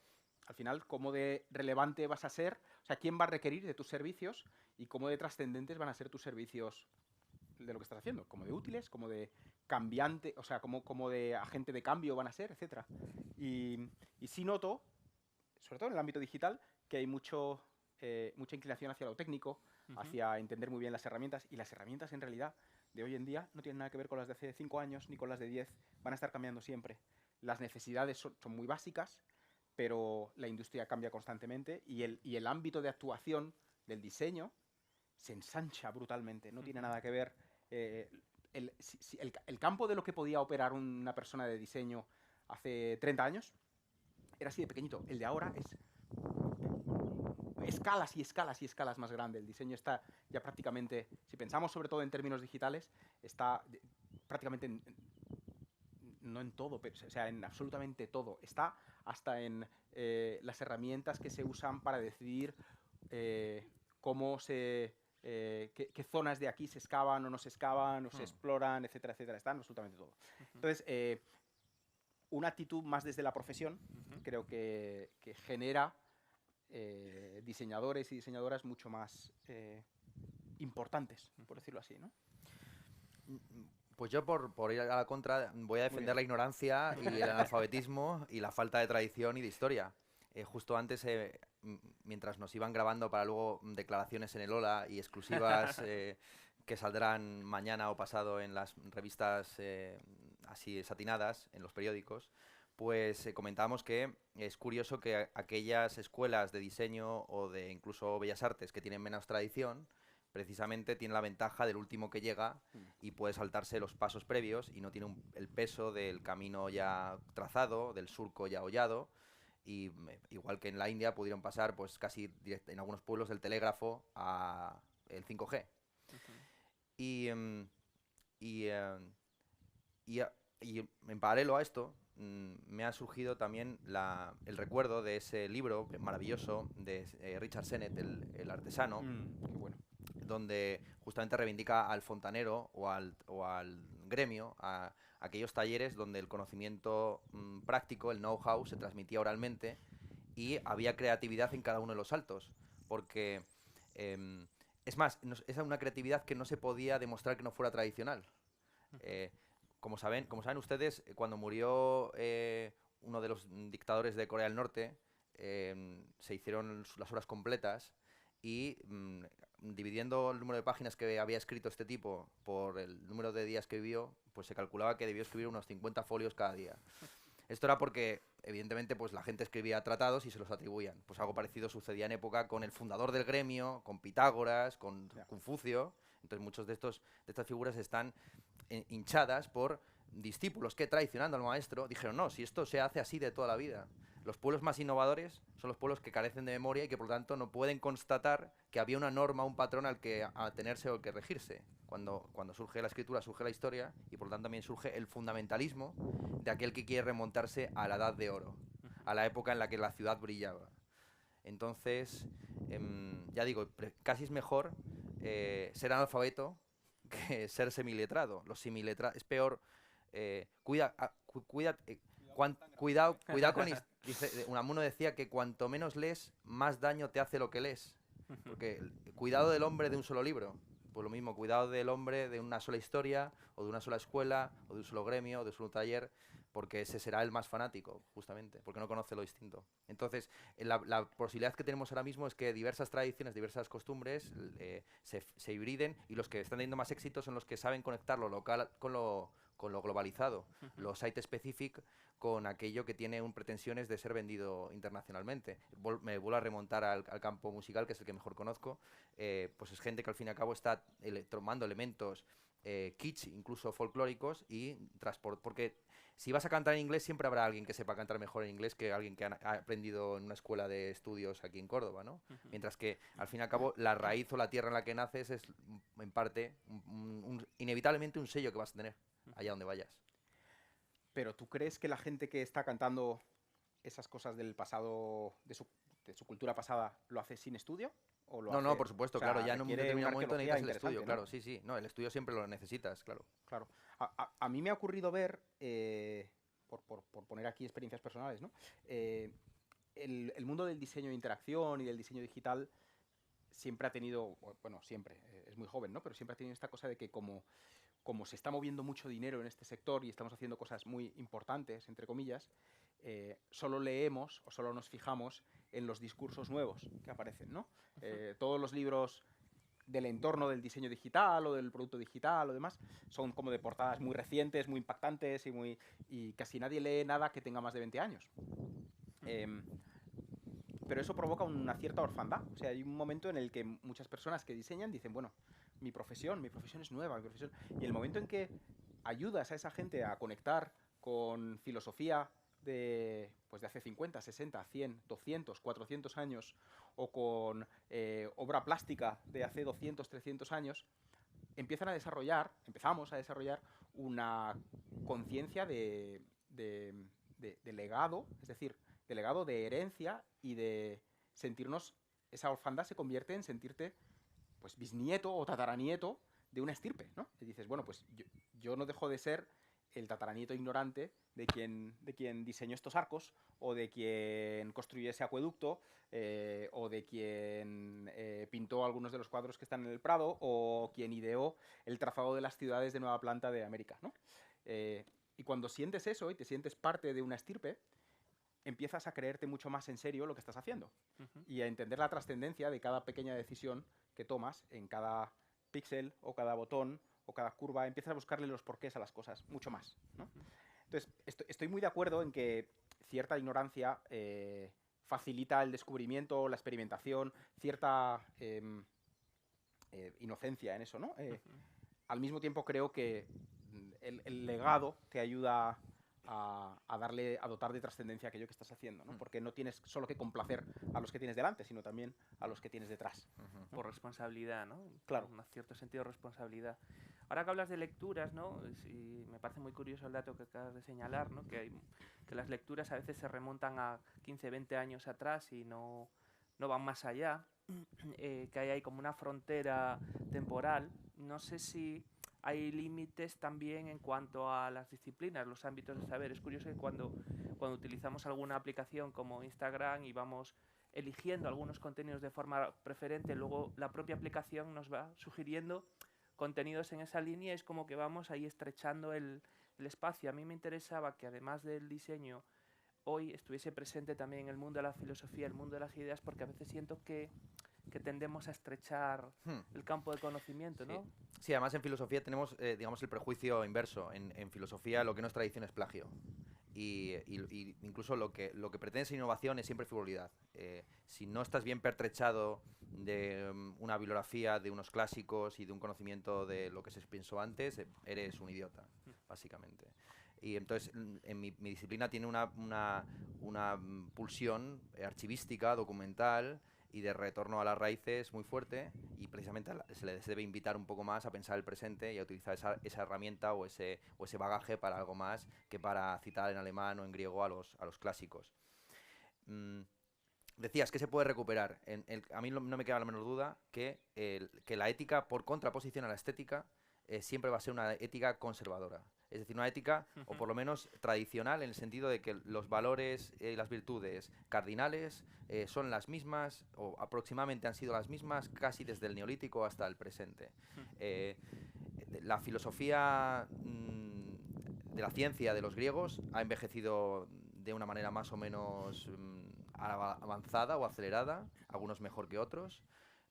al final, cómo de relevante vas a ser, o sea, quién va a requerir de tus servicios y cómo de trascendentes van a ser tus servicios de lo que estás haciendo, como de útiles, como de cambiante, o sea, como de agente de cambio van a ser, etcétera. Y sí noto, sobre todo en el ámbito digital, que hay mucha inclinación hacia lo técnico, hacia entender muy bien las herramientas, y las herramientas en realidad de hoy en día no tienen nada que ver con las de hace 5 años ni con las de 10, van a estar cambiando siempre. Las necesidades son muy básicas, pero la industria cambia constantemente y el ámbito de actuación del diseño se ensancha brutalmente, no tiene nada que ver. El campo de lo que podía operar una persona de diseño hace 30 años era así de pequeñito. El de ahora es escalas y escalas y escalas más grande. El diseño está ya prácticamente, si pensamos sobre todo en términos digitales, está prácticamente no en todo, pero, o sea, en absolutamente todo. Está hasta en las herramientas que se usan para decidir cómo qué zonas de aquí se excavan o no se excavan o se exploran, etcétera, etcétera. Está en absolutamente todo. Entonces, una actitud más desde la profesión creo que genera diseñadores y diseñadoras mucho más importantes, por decirlo así, ¿no? Pues yo, por ir a la contra, voy a defender la ignorancia y el analfabetismo y la falta de tradición y de historia. Justo antes, mientras nos iban grabando para luego declaraciones en el Ola y exclusivas que saldrán mañana o pasado en las revistas así satinadas, en los periódicos, pues comentábamos que es curioso que aquellas escuelas de diseño o de incluso bellas artes que tienen menos tradición, precisamente tienen la ventaja del último que llega y puede saltarse los pasos previos y no tiene el peso del camino ya trazado, del surco ya hollado. Y igual que en la India pudieron pasar pues casi en algunos pueblos del telégrafo a el 5G. Y, y, y, y en paralelo a esto me ha surgido también el recuerdo de ese libro maravilloso de Richard Sennett, el artesano, Qué bueno. donde justamente reivindica al fontanero o al gremio, a aquellos talleres donde el conocimiento práctico, el know-how, se transmitía oralmente y había creatividad en cada uno de los saltos, porque es más, es una creatividad que no se podía demostrar que no fuera tradicional. Como saben ustedes, cuando murió uno de los dictadores de Corea del Norte, se hicieron las obras completas y dividiendo el número de páginas que había escrito este tipo por el número de días que vivió, pues se calculaba que debió escribir unos 50 folios cada día. Esto era porque, evidentemente, pues la gente escribía tratados y se los atribuían. Pues algo parecido sucedía en época con el fundador del gremio, con Pitágoras, con Confucio. Entonces muchos de estas figuras están hinchadas por discípulos que, traicionando al maestro, dijeron, no, si esto se hace así de toda la vida. Los pueblos más innovadores son los pueblos que carecen de memoria y que por lo tanto no pueden constatar que había una norma, un patrón al que atenerse o al que regirse. Cuando surge la escritura, surge la historia y por lo tanto también surge el fundamentalismo de aquel que quiere remontarse a la Edad de Oro, a la época en la que la ciudad brillaba. Entonces, ya digo, casi es mejor ser analfabeto que ser semiletrado. Los semiletrados es peor. Cuidado con dice, Unamuno decía que cuanto menos lees, más daño te hace lo que lees. Porque cuidado del hombre de un solo libro. Pues lo mismo, cuidado del hombre de una sola historia, o de una sola escuela, o de un solo gremio, o de un solo taller, porque ese será el más fanático, justamente, porque no conoce lo distinto. Entonces, la posibilidad que tenemos ahora mismo es que diversas tradiciones, diversas costumbres se hibriden, y los que están teniendo más éxito son los que saben conectar lo local con lo globalizado, lo site-specific con aquello que tiene pretensiones de ser vendido internacionalmente. Me vuelvo a remontar al campo musical, que es el que mejor conozco. Pues es gente que al fin y al cabo está tomando elementos kitsch, incluso folclóricos, y porque si vas a cantar en inglés siempre habrá alguien que sepa cantar mejor en inglés que alguien que ha aprendido en una escuela de estudios aquí en Córdoba, ¿no? Mientras que al fin y al cabo la raíz o la tierra en la que naces es en parte inevitablemente un sello que vas a tener allá donde vayas. Pero ¿tú crees que la gente que está cantando esas cosas del pasado, de su de su cultura pasada lo hace sin estudio? ¿O lo No, hace, no, por supuesto, o sea, claro, ya en un requiere determinado una momento arqueología necesitas el estudio, interesante, ¿no? claro, sí, sí, no, el estudio siempre lo necesitas, claro. Claro. A mí me ha ocurrido ver, por poner aquí experiencias personales, ¿no? El mundo del diseño de interacción y del diseño digital siempre ha tenido, bueno, siempre, es muy joven, ¿no? Pero siempre ha tenido esta cosa de que como se está moviendo mucho dinero en este sector y estamos haciendo cosas muy importantes, entre comillas, solo leemos o solo nos fijamos en los discursos nuevos que aparecen, ¿no? Todos los libros del entorno del diseño digital o del producto digital o demás son como de portadas muy recientes, muy impactantes y casi nadie lee nada que tenga más de 20 años. Pero eso provoca una cierta orfandad. O sea, hay un momento en el que muchas personas que diseñan dicen, bueno, mi profesión es nueva, Y el momento en que ayudas a esa gente a conectar con filosofía pues de hace 50, 60, 100, 200, 400 años, o con obra plástica de hace 200, 300 años, empezamos a desarrollar una conciencia de legado, es decir, de legado, de herencia y de sentirnos, esa orfandad se convierte en sentirte pues bisnieto o tataranieto de una estirpe, ¿no? Y dices, bueno, pues yo no dejo de ser el tataranieto ignorante de quien diseñó estos arcos, o de quien construyó ese acueducto, o de quien pintó algunos de los cuadros que están en el Prado, o quien ideó el trazado de las ciudades de nueva planta de América, ¿no? Y cuando sientes eso y te sientes parte de una estirpe, empiezas a creerte mucho más en serio lo que estás haciendo y a entender la trascendencia de cada pequeña decisión que tomas en cada píxel o cada botón o cada curva. Empiezas a buscarle los porqués a las cosas mucho más, ¿no? Entonces, estoy muy de acuerdo en que cierta ignorancia facilita el descubrimiento, la experimentación, cierta inocencia en eso, ¿no? Al mismo tiempo creo que el legado te ayuda a dotar de trascendencia aquello que estás haciendo, ¿no? Porque no tienes solo que complacer a los que tienes delante, sino también a los que tienes detrás. Ujú. Por responsabilidad, ¿no? Claro. Un cierto sentido de responsabilidad. Ahora que hablas de lecturas, ¿no? Me parece muy curioso el dato que acabas de señalar, ¿no? Que las lecturas a veces se remontan a 15, 20 años atrás y no van más allá, que hay ahí como una frontera temporal. No sé si hay límites también en cuanto a las disciplinas, los ámbitos de saber. Es curioso que cuando utilizamos alguna aplicación como Instagram y vamos eligiendo algunos contenidos de forma preferente, luego la propia aplicación nos va sugiriendo contenidos en esa línea. Es como que vamos ahí estrechando el espacio. A mí me interesaba que además del diseño hoy estuviese presente también el mundo de la filosofía, el mundo de las ideas, porque a veces siento que tendemos a estrechar el campo de conocimiento, ¿no? Sí, además en filosofía tenemos, digamos, el prejuicio inverso. En filosofía lo que no es tradición es plagio. Y incluso lo que pretende ser innovación es siempre frivolidad. Si no estás bien pertrechado de una bibliografía, de unos clásicos y de un conocimiento de lo que se pensó antes, eres un idiota, básicamente. Y entonces en mi disciplina tiene una pulsión archivística, documental y de retorno a las raíces muy fuerte, y precisamente se les debe invitar un poco más a pensar el presente y a utilizar esa herramienta o ese bagaje para algo más que para citar en alemán o en griego a los clásicos. Decías que se puede recuperar. A mí no me queda la menor duda que la ética, por contraposición a la estética, siempre va a ser una ética conservadora. Es decir, una ética, o por lo menos tradicional, en el sentido de que los valores y las virtudes cardinales son las mismas, o aproximadamente han sido las mismas, casi desde el Neolítico hasta el presente. La filosofía de la ciencia de los griegos ha envejecido de una manera más o menos avanzada o acelerada, algunos mejor que otros.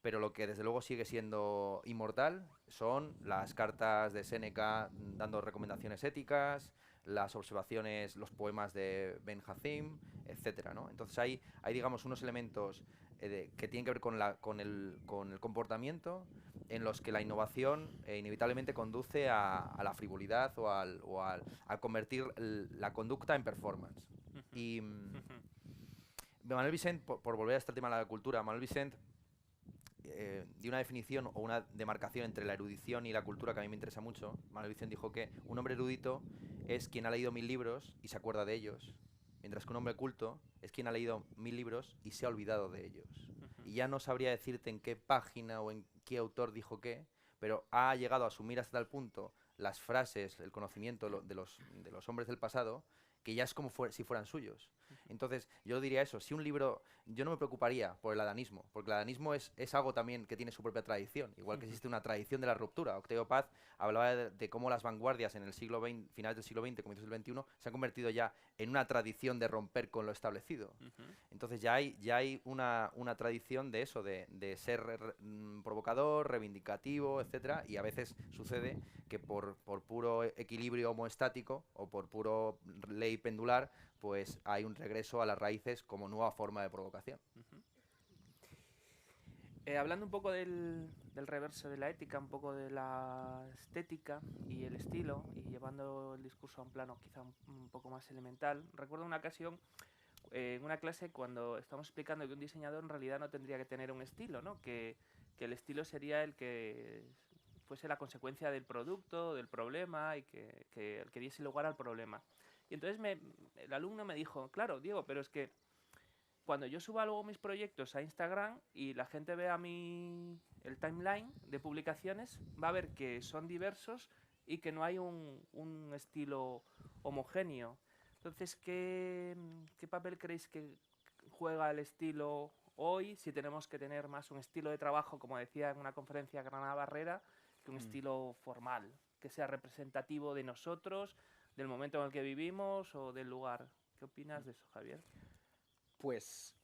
Pero lo que desde luego sigue siendo inmortal son las cartas de Séneca dando recomendaciones éticas, las observaciones, los poemas de Ben Hazim, etcétera, ¿no? Entonces hay digamos unos elementos que tienen que ver con el comportamiento, en los que la innovación inevitablemente conduce a la frivolidad o a convertir la conducta en performance. Y Manuel Vicent, por volver a este tema de la cultura, Manuel Vicent dio una definición o una demarcación entre la erudición y la cultura que a mí me interesa mucho. Manuel Vicent dijo que un hombre erudito es quien ha leído 1000 libros y se acuerda de ellos, mientras que un hombre culto es quien ha leído 1000 libros y se ha olvidado de ellos. Y ya no sabría decirte en qué página o en qué autor dijo qué, pero ha llegado a asumir hasta tal punto las frases, el conocimiento de los hombres del pasado, que ya es como si fueran suyos. Entonces, yo diría eso, si un libro, yo no me preocuparía por el adanismo, porque el adanismo es algo también que tiene su propia tradición, igual que existe una tradición de la ruptura. Octavio Paz hablaba de cómo las vanguardias en el siglo XX, finales del siglo XX, comienzos del XXI, se han convertido ya en una tradición de romper con lo establecido. Entonces ya hay una tradición de eso, de ser provocador, reivindicativo, etcétera, y a veces sucede que por puro equilibrio homoestático o por puro ley pendular, pues hay un regreso a las raíces como nueva forma de provocación. Hablando un poco del reverso de la ética, un poco de la estética y el estilo, y llevando el discurso a un plano quizá un poco más elemental, recuerdo una ocasión en una clase cuando estamos explicando que un diseñador en realidad no tendría que tener un estilo, ¿no? Que el estilo sería el que fuese la consecuencia del producto, del problema, y que el que diese lugar al problema. Y entonces el alumno me dijo, claro, Diego, pero es que cuando yo suba luego mis proyectos a Instagram y la gente vea el timeline de publicaciones, va a ver que son diversos y que no hay un estilo homogéneo. Entonces, ¿qué papel creéis que juega el estilo hoy? Si tenemos que tener más un estilo de trabajo, como decía en una conferencia Granada Barrera, que un estilo formal, que sea representativo de nosotros, del momento en el que vivimos o del lugar. ¿Qué opinas de eso, Javier? Pues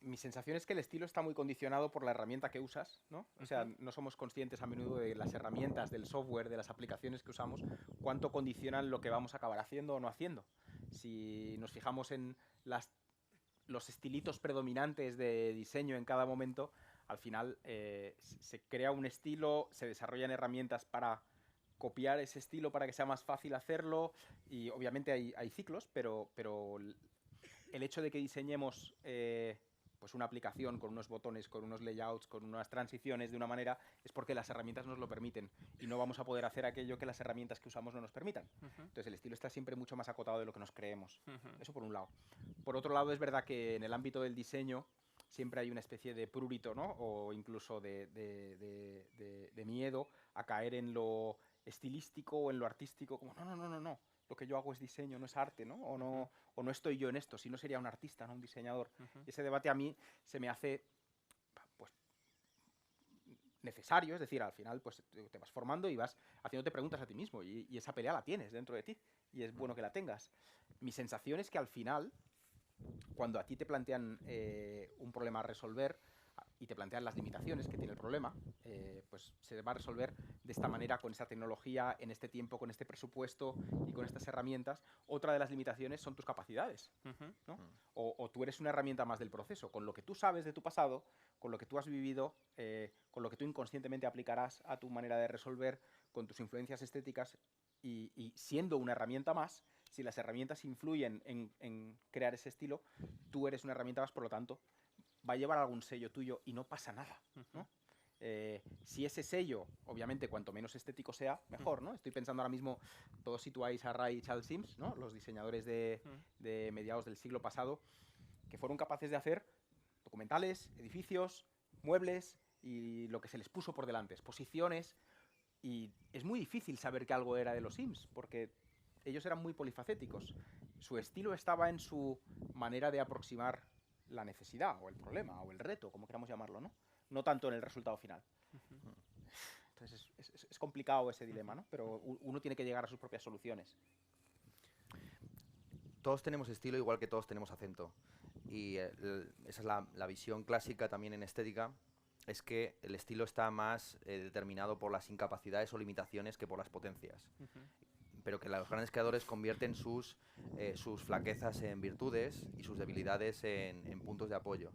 mi sensación es que el estilo está muy condicionado por la herramienta que usas, ¿no? O sea, no somos conscientes a menudo de las herramientas, del software, de las aplicaciones que usamos, cuánto condicionan lo que vamos a acabar haciendo o no haciendo. Si nos fijamos en los estilitos predominantes de diseño en cada momento, al final se crea un estilo, se desarrollan herramientas para copiar ese estilo para que sea más fácil hacerlo, y obviamente hay ciclos, pero el hecho de que diseñemos pues una aplicación con unos botones, con unos layouts, con unas transiciones de una manera, es porque las herramientas nos lo permiten y no vamos a poder hacer aquello que las herramientas que usamos no nos permitan. Entonces el estilo está siempre mucho más acotado de lo que nos creemos. Eso por un lado. Por otro lado, es verdad que en el ámbito del diseño siempre hay una especie de prurito, ¿no? O incluso de miedo a caer en lo estilístico o en lo artístico, como no. Lo que yo hago es diseño, no es arte, ¿no? O no estoy yo en esto, si no sería un artista, no un diseñador. Ese debate a mí se me hace pues necesario, es decir, al final pues te vas formando y vas haciéndote preguntas a ti mismo, y esa pelea la tienes dentro de ti y es bueno que la tengas. Mi sensación es que al final, cuando a ti te plantean un problema a resolver y te plantean las limitaciones que tiene el problema, pues se va a resolver de esta manera, con esta tecnología, en este tiempo, con este presupuesto y con estas herramientas. Otra de las limitaciones son tus capacidades, ¿no? O tú eres una herramienta más del proceso. Con lo que tú sabes de tu pasado, con lo que tú has vivido, con lo que tú inconscientemente aplicarás a tu manera de resolver, con tus influencias estéticas, y siendo una herramienta más, si las herramientas influyen en crear ese estilo, tú eres una herramienta más, por lo tanto, va a llevar algún sello tuyo y no pasa nada, ¿no? Si ese sello, obviamente, cuanto menos estético sea, mejor, ¿no? Estoy pensando ahora mismo, todos situáis a Ray y Charles Sims, ¿no? Los diseñadores de mediados del siglo pasado, que fueron capaces de hacer documentales, edificios, muebles y lo que se les puso por delante, exposiciones, y es muy difícil saber que algo era de los Sims, porque ellos eran muy polifacéticos. Su estilo estaba en su manera de aproximar la necesidad, o el problema, o el reto, como queramos llamarlo, ¿no? No tanto en el resultado final. Entonces es complicado ese dilema, ¿no? Pero uno tiene que llegar a sus propias soluciones. Todos tenemos estilo, igual que todos tenemos acento. Y esa es la visión clásica también en estética, es que el estilo está más determinado por las incapacidades o limitaciones que por las potencias. Pero que los grandes creadores convierten sus flaquezas en virtudes y sus debilidades en puntos de apoyo.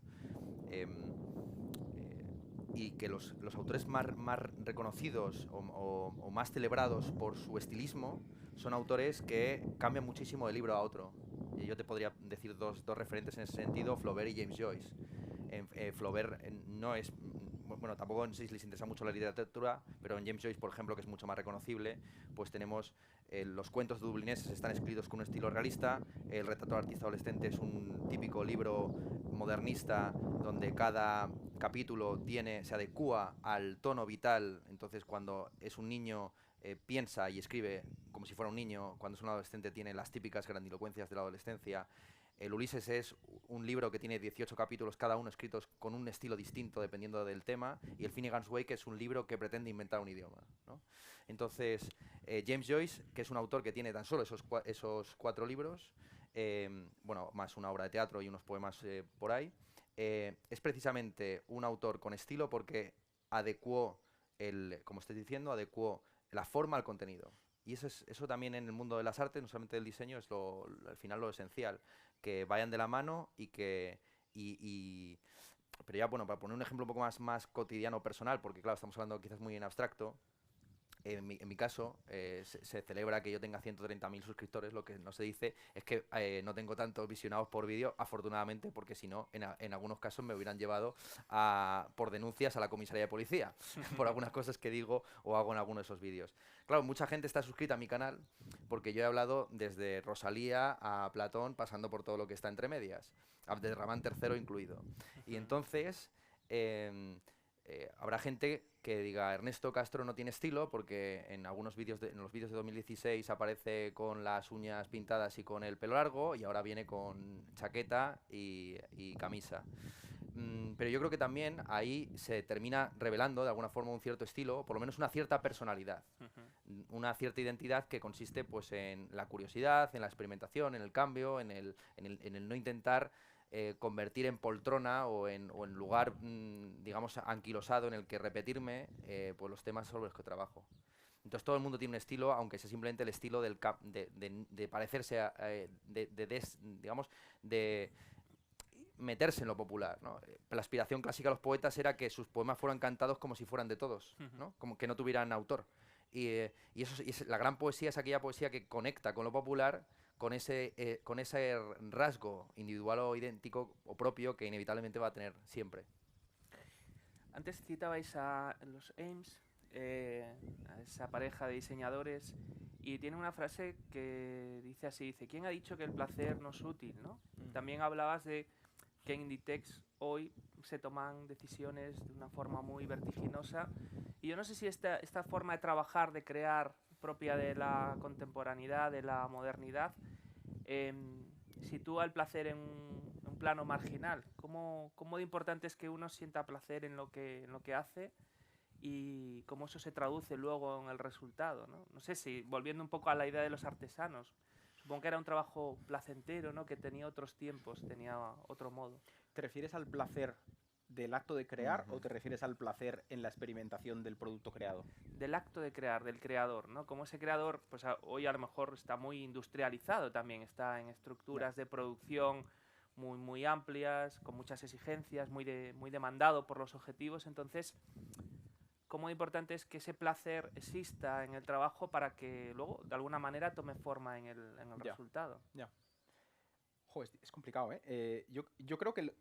Y que los autores más reconocidos o más celebrados por su estilismo son autores que cambian muchísimo de libro a otro. Y yo te podría decir dos referentes en ese sentido, Flaubert y James Joyce. Flaubert no es... Bueno, tampoco sé si les interesa mucho la literatura, pero en James Joyce, por ejemplo, que es mucho más reconocible, pues tenemos Los cuentos dublineses están escritos con un estilo realista. El retrato del artista adolescente es un típico libro modernista donde cada capítulo se adecua al tono vital. Entonces, cuando es un niño, piensa y escribe como si fuera un niño. Cuando es un adolescente, tiene las típicas grandilocuencias de la adolescencia. El Ulises es un libro que tiene 18 capítulos, cada uno escritos con un estilo distinto dependiendo del tema, y el Finnegan's Wake es un libro que pretende inventar un idioma, ¿no? Entonces, James Joyce, que es un autor que tiene tan solo esos 4 libros, bueno, más una obra de teatro y unos poemas por ahí, es precisamente un autor con estilo porque adecuó, como estoy diciendo, adecuó la forma al contenido. Y eso también en el mundo de las artes, no solamente del diseño, es al final lo esencial, que vayan de la mano y que... pero ya, bueno, para poner un ejemplo un poco más cotidiano, personal, porque claro, estamos hablando quizás muy en abstracto, en mi caso, se celebra que yo tenga 130.000 suscriptores. Lo que no se dice es que no tengo tantos visionados por vídeo, afortunadamente, porque si no, en algunos casos me hubieran llevado por denuncias a la comisaría de policía por algunas cosas que digo o hago en alguno de esos vídeos. Claro, mucha gente está suscrita a mi canal porque yo he hablado desde Rosalía a Platón, pasando por todo lo que está entre medias, de Ramán III incluido. Y entonces... habrá gente que diga Ernesto Castro no tiene estilo porque en algunos vídeos en los vídeos de 2016 aparece con las uñas pintadas y con el pelo largo, y ahora viene con chaqueta y camisa. Pero yo creo que también ahí se termina revelando de alguna forma un cierto estilo, o por lo menos una cierta personalidad, una cierta identidad que consiste pues en la curiosidad, en la experimentación, en el cambio, en el no intentar convertir en poltrona o en lugar, digamos, anquilosado en el que repetirme pues los temas sobre los que trabajo. Entonces todo el mundo tiene un estilo, aunque sea simplemente el estilo de parecerse a, digamos, de meterse en lo popular, ¿no? La aspiración clásica de los poetas era que sus poemas fueran cantados como si fueran de todos, ¿no? Como que no tuvieran autor. Y la gran poesía es aquella poesía que conecta con lo popular, con ese rasgo individual o idéntico o propio que inevitablemente va a tener siempre. Antes citabais a los Ames, a esa pareja de diseñadores, y tiene una frase que dice así, dice, ¿quién ha dicho que el placer no es útil, ¿no? También hablabas de que en Inditex hoy se toman decisiones de una forma muy vertiginosa, y yo no sé si esta forma de trabajar, de crear, propia de la contemporaneidad, de la modernidad, sitúa el placer en un plano marginal. ¿Cómo de importante es que uno sienta placer en lo que hace y cómo eso se traduce luego en el resultado, ¿no? No sé si, volviendo un poco a la idea de los artesanos, supongo que era un trabajo placentero, ¿no? Que tenía otros tiempos, tenía otro modo. ¿Te refieres al placer del acto de crear o te refieres al placer en la experimentación del producto creado? Del acto de crear, del creador, ¿no? Como ese creador, pues hoy a lo mejor está muy industrializado también, está en estructuras de producción muy, muy amplias, con muchas exigencias, muy demandado por los objetivos. Entonces, cómo importante es que ese placer exista en el trabajo para que luego, de alguna manera, tome forma en el resultado. Ya. Joder, es complicado, ¿eh? Yo creo que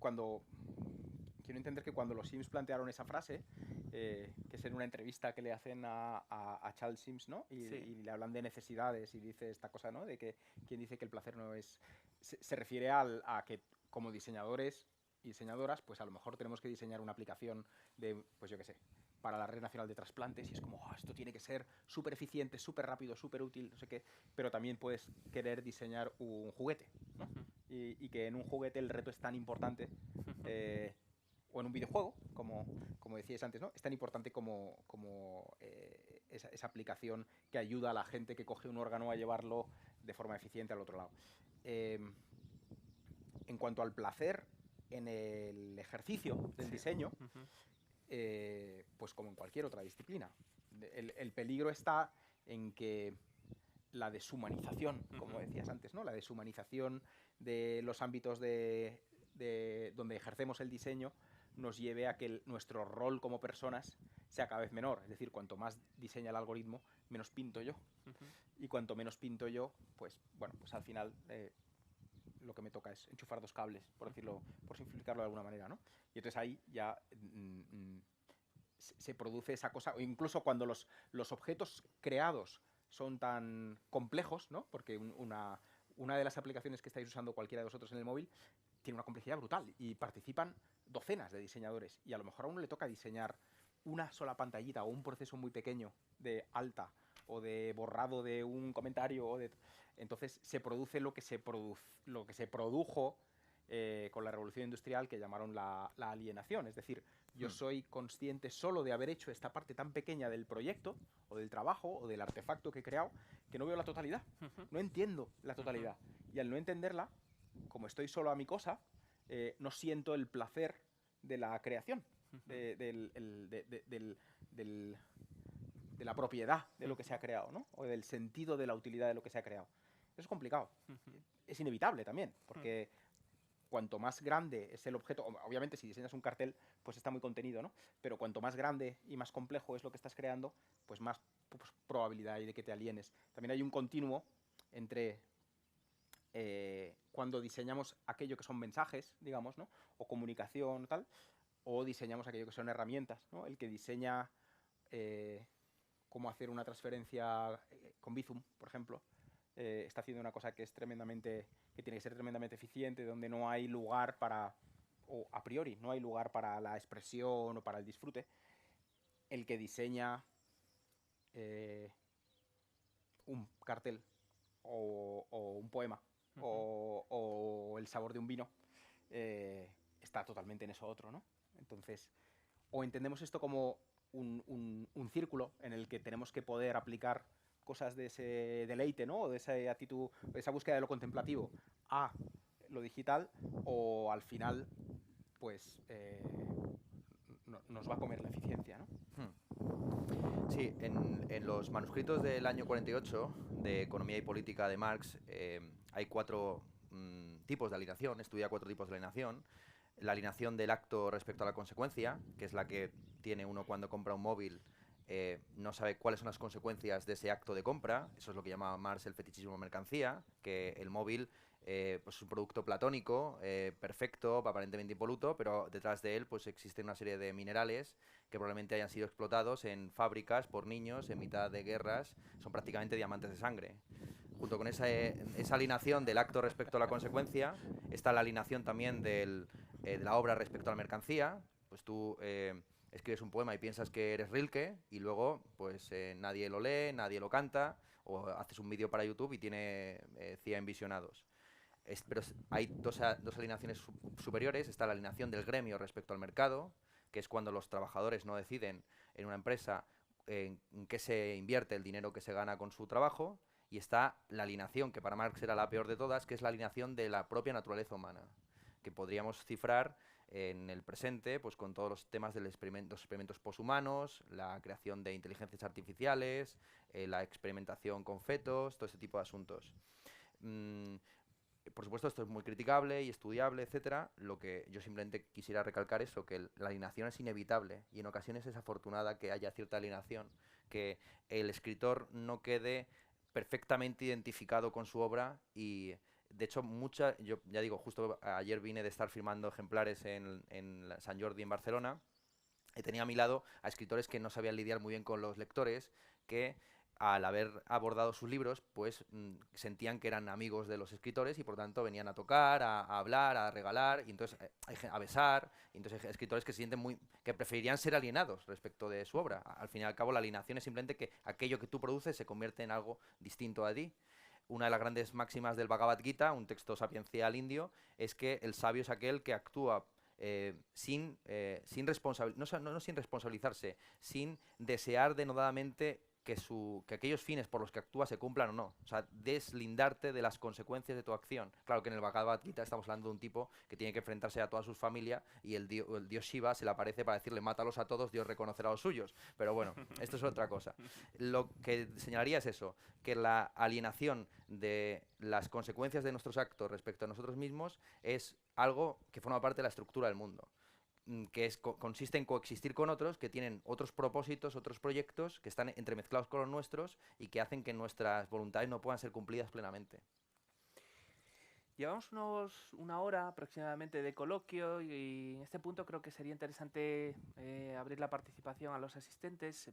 quiero entender que cuando los Sims plantearon esa frase, que es en una entrevista que le hacen a Charles Sims, ¿no? Y le hablan de necesidades y dice esta cosa, ¿no? De que quien dice que el placer no es... Se refiere a que como diseñadores y diseñadoras, pues a lo mejor tenemos que diseñar una aplicación de, pues yo qué sé, para la Red Nacional de Trasplantes, y es como, esto tiene que ser súper eficiente, súper rápido, súper útil, no sé qué, pero también puedes querer diseñar un juguete, ¿no? Y que en un juguete el reto es tan importante, o en un videojuego, como decíais antes, ¿no? Es tan importante como esa aplicación que ayuda a la gente que coge un órgano a llevarlo de forma eficiente al otro lado. En cuanto al placer en el ejercicio del diseño, pues como en cualquier otra disciplina, el peligro está en que la deshumanización, como decías antes, ¿no? La deshumanización de los ámbitos de donde ejercemos el diseño nos lleve a que nuestro rol como personas sea cada vez menor. Es decir, cuanto más diseña el algoritmo, menos pinto yo. Y cuanto menos pinto yo, pues bueno, pues al final lo que me toca es enchufar 2 cables, por decirlo, por simplificarlo de alguna manera, ¿no? Y entonces ahí ya se produce esa cosa, o incluso cuando los objetos creados son tan complejos, ¿no? Porque una de las aplicaciones que estáis usando cualquiera de vosotros en el móvil tiene una complejidad brutal y participan docenas de diseñadores y a lo mejor a uno le toca diseñar una sola pantallita o un proceso muy pequeño de alta o de borrado de un comentario entonces se produce lo que se produjo con la revolución industrial, que llamaron la alienación. Es decir, yo soy consciente solo de haber hecho esta parte tan pequeña del proyecto o del trabajo o del artefacto que he creado, que no veo la totalidad, no entiendo la totalidad, y al no entenderla, como estoy solo a mi cosa, no siento el placer de la creación, de la propiedad de lo que se ha creado, ¿no? O del sentido de la utilidad de lo que se ha creado. Eso es complicado. Es inevitable también, porque cuanto más grande es el objeto, obviamente si diseñas un cartel, pues está muy contenido, ¿no? Pero cuanto más grande y más complejo es lo que estás creando, pues más probabilidad hay de que te alienes. También hay un continuo entre cuando diseñamos aquello que son mensajes, digamos, ¿no? O comunicación o tal, o diseñamos aquello que son herramientas, ¿no? El que diseña cómo hacer una transferencia con Bizum, por ejemplo, está haciendo una cosa que es que tiene que ser tremendamente eficiente, donde no hay lugar para, o a priori, no hay lugar para la expresión o para el disfrute. El que diseña un cartel o un poema o el sabor de un vino, está totalmente en eso otro, ¿no? Entonces, o entendemos esto como un círculo en el que tenemos que poder aplicar cosas de ese deleite, ¿no? O de esa actitud, de esa búsqueda de lo contemplativo a lo digital, o al final, pues, nos va a comer la eficiencia, ¿no? Sí, en los manuscritos del año 48 de Economía y Política de Marx hay 4 tipos de alienación, estudia 4 tipos de alienación. La alienación del acto respecto a la consecuencia, que es la que tiene uno cuando compra un móvil, no sabe cuáles son las consecuencias de ese acto de compra. Eso es lo que llama Marx el fetichismo de mercancía, que el móvil pues es un producto platónico, perfecto, aparentemente impoluto, pero detrás de él pues existe una serie de minerales que probablemente hayan sido explotados en fábricas por niños en mitad de guerras. Son prácticamente diamantes de sangre. Junto con esa alienación del acto respecto a la consecuencia, está la alienación también de la obra respecto a la mercancía. Pues tú escribes un poema y piensas que eres Rilke y luego pues nadie lo lee, nadie lo canta, o haces un vídeo para YouTube y tiene 100 visionados. Pero hay dos alienaciones superiores. Está la alienación del gremio respecto al mercado, que es cuando los trabajadores no deciden en una empresa en qué se invierte el dinero que se gana con su trabajo. Y está la alienación, que para Marx era la peor de todas, que es la alienación de la propia naturaleza humana, que podríamos cifrar en el presente pues con todos los temas los experimentos poshumanos, la creación de inteligencias artificiales, la experimentación con fetos, todo ese tipo de asuntos. Por supuesto, esto es muy criticable y estudiable, etcétera. Lo que yo simplemente quisiera recalcar es que la alienación es inevitable y en ocasiones es afortunada que haya cierta alienación, que el escritor no quede perfectamente identificado con su obra. Y de hecho yo ya digo, justo ayer vine de estar firmando ejemplares en Sant Jordi en Barcelona y tenía a mi lado a escritores que no sabían lidiar muy bien con los lectores, que al haber abordado sus libros, pues sentían que eran amigos de los escritores y por tanto venían a tocar, a hablar, a regalar, y entonces a besar. Y entonces hay escritores que se sienten que preferirían ser alienados respecto de su obra. Al fin y al cabo, la alienación es simplemente que aquello que tú produces se convierte en algo distinto a ti. Una de las grandes máximas del Bhagavad Gita, un texto sapiencial indio, es que el sabio es aquel que actúa sin responsabilizarse, sin desear denodadamente que aquellos fines por los que actúa se cumplan o no. O sea, deslindarte de las consecuencias de tu acción. Claro que en el Bhagavad Gita estamos hablando de un tipo que tiene que enfrentarse a toda su familia y el dios Shiva se le aparece para decirle mátalos a todos, Dios reconocerá a los suyos. Pero bueno, esto es otra cosa. Lo que señalaría es eso, que la alienación de las consecuencias de nuestros actos respecto a nosotros mismos es algo que forma parte de la estructura del mundo, que consiste en coexistir con otros que tienen otros propósitos, otros proyectos que están entremezclados con los nuestros y que hacen que nuestras voluntades no puedan ser cumplidas plenamente. Llevamos una hora aproximadamente de coloquio y en este punto creo que sería interesante abrir la participación a los asistentes,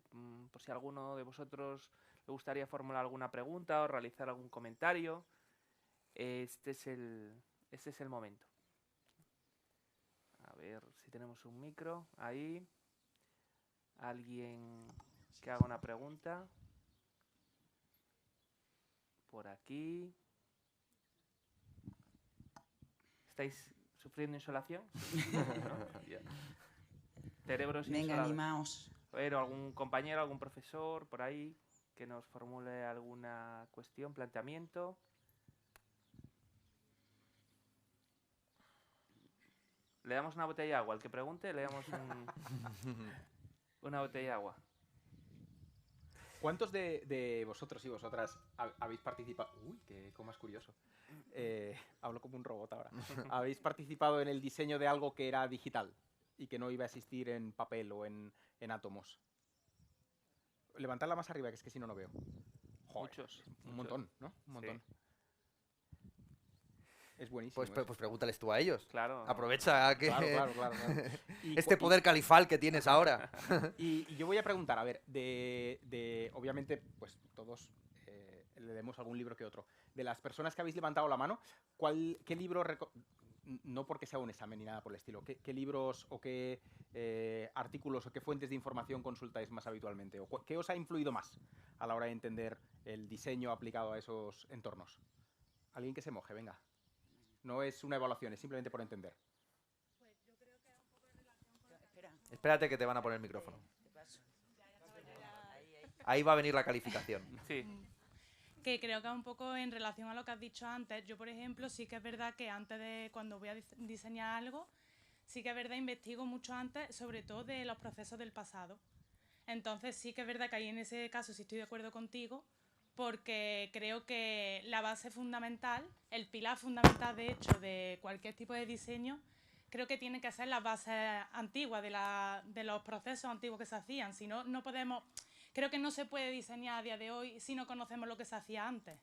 por si alguno de vosotros le gustaría formular alguna pregunta o realizar algún comentario, este es el momento. A ver si tenemos un micro ahí. Alguien que haga una pregunta. Por aquí. ¿Estáis sufriendo insolación? ¿No? Ya. Cerebros Venga, insolados. animaos. Pero algún compañero, algún profesor por ahí que nos formule alguna cuestión, planteamiento. Le damos una botella de agua. Al que pregunte, le damos una botella de agua. ¿Cuántos de vosotros y vosotras habéis participado? Uy, qué más curioso. Hablo como un robot ahora. ¿Habéis participado en el diseño de algo que era digital y que no iba a existir en papel o en átomos? Levantadla más arriba, que es que si no, no veo. Joder, Muchos. un montón, ¿no? Un montón. Sí. Es buenísimo. Pues pregúntales tú a ellos. Claro. Aprovecha que Claro. Y este poder califal que tienes ahora. Y yo voy a preguntar, a ver, obviamente, pues todos leemos algún libro que otro. De las personas que habéis levantado la mano, ¿qué libro, no porque sea un examen ni nada por el estilo, qué libros o qué artículos o qué fuentes de información consultáis más habitualmente? ¿O qué os ha influido más a la hora de entender el diseño aplicado a esos entornos? Alguien que se moje, venga. No es una evaluación, es simplemente por entender. Espérate que te van a poner el micrófono. Ahí va a venir la calificación. Sí. Que creo que un poco en relación a lo que has dicho antes. Yo, por ejemplo, sí que es verdad que antes de cuando voy a diseñar algo, sí que es verdad, investigo mucho antes, sobre todo de los procesos del pasado. Entonces sí que es verdad que ahí en ese caso sí estoy de acuerdo contigo, porque creo que la base fundamental, el pilar fundamental de hecho de cualquier tipo de diseño, creo que tiene que ser la base antigua de los procesos antiguos que se hacían. Si no, no podemos, creo que no se puede diseñar a día de hoy si no conocemos lo que se hacía antes.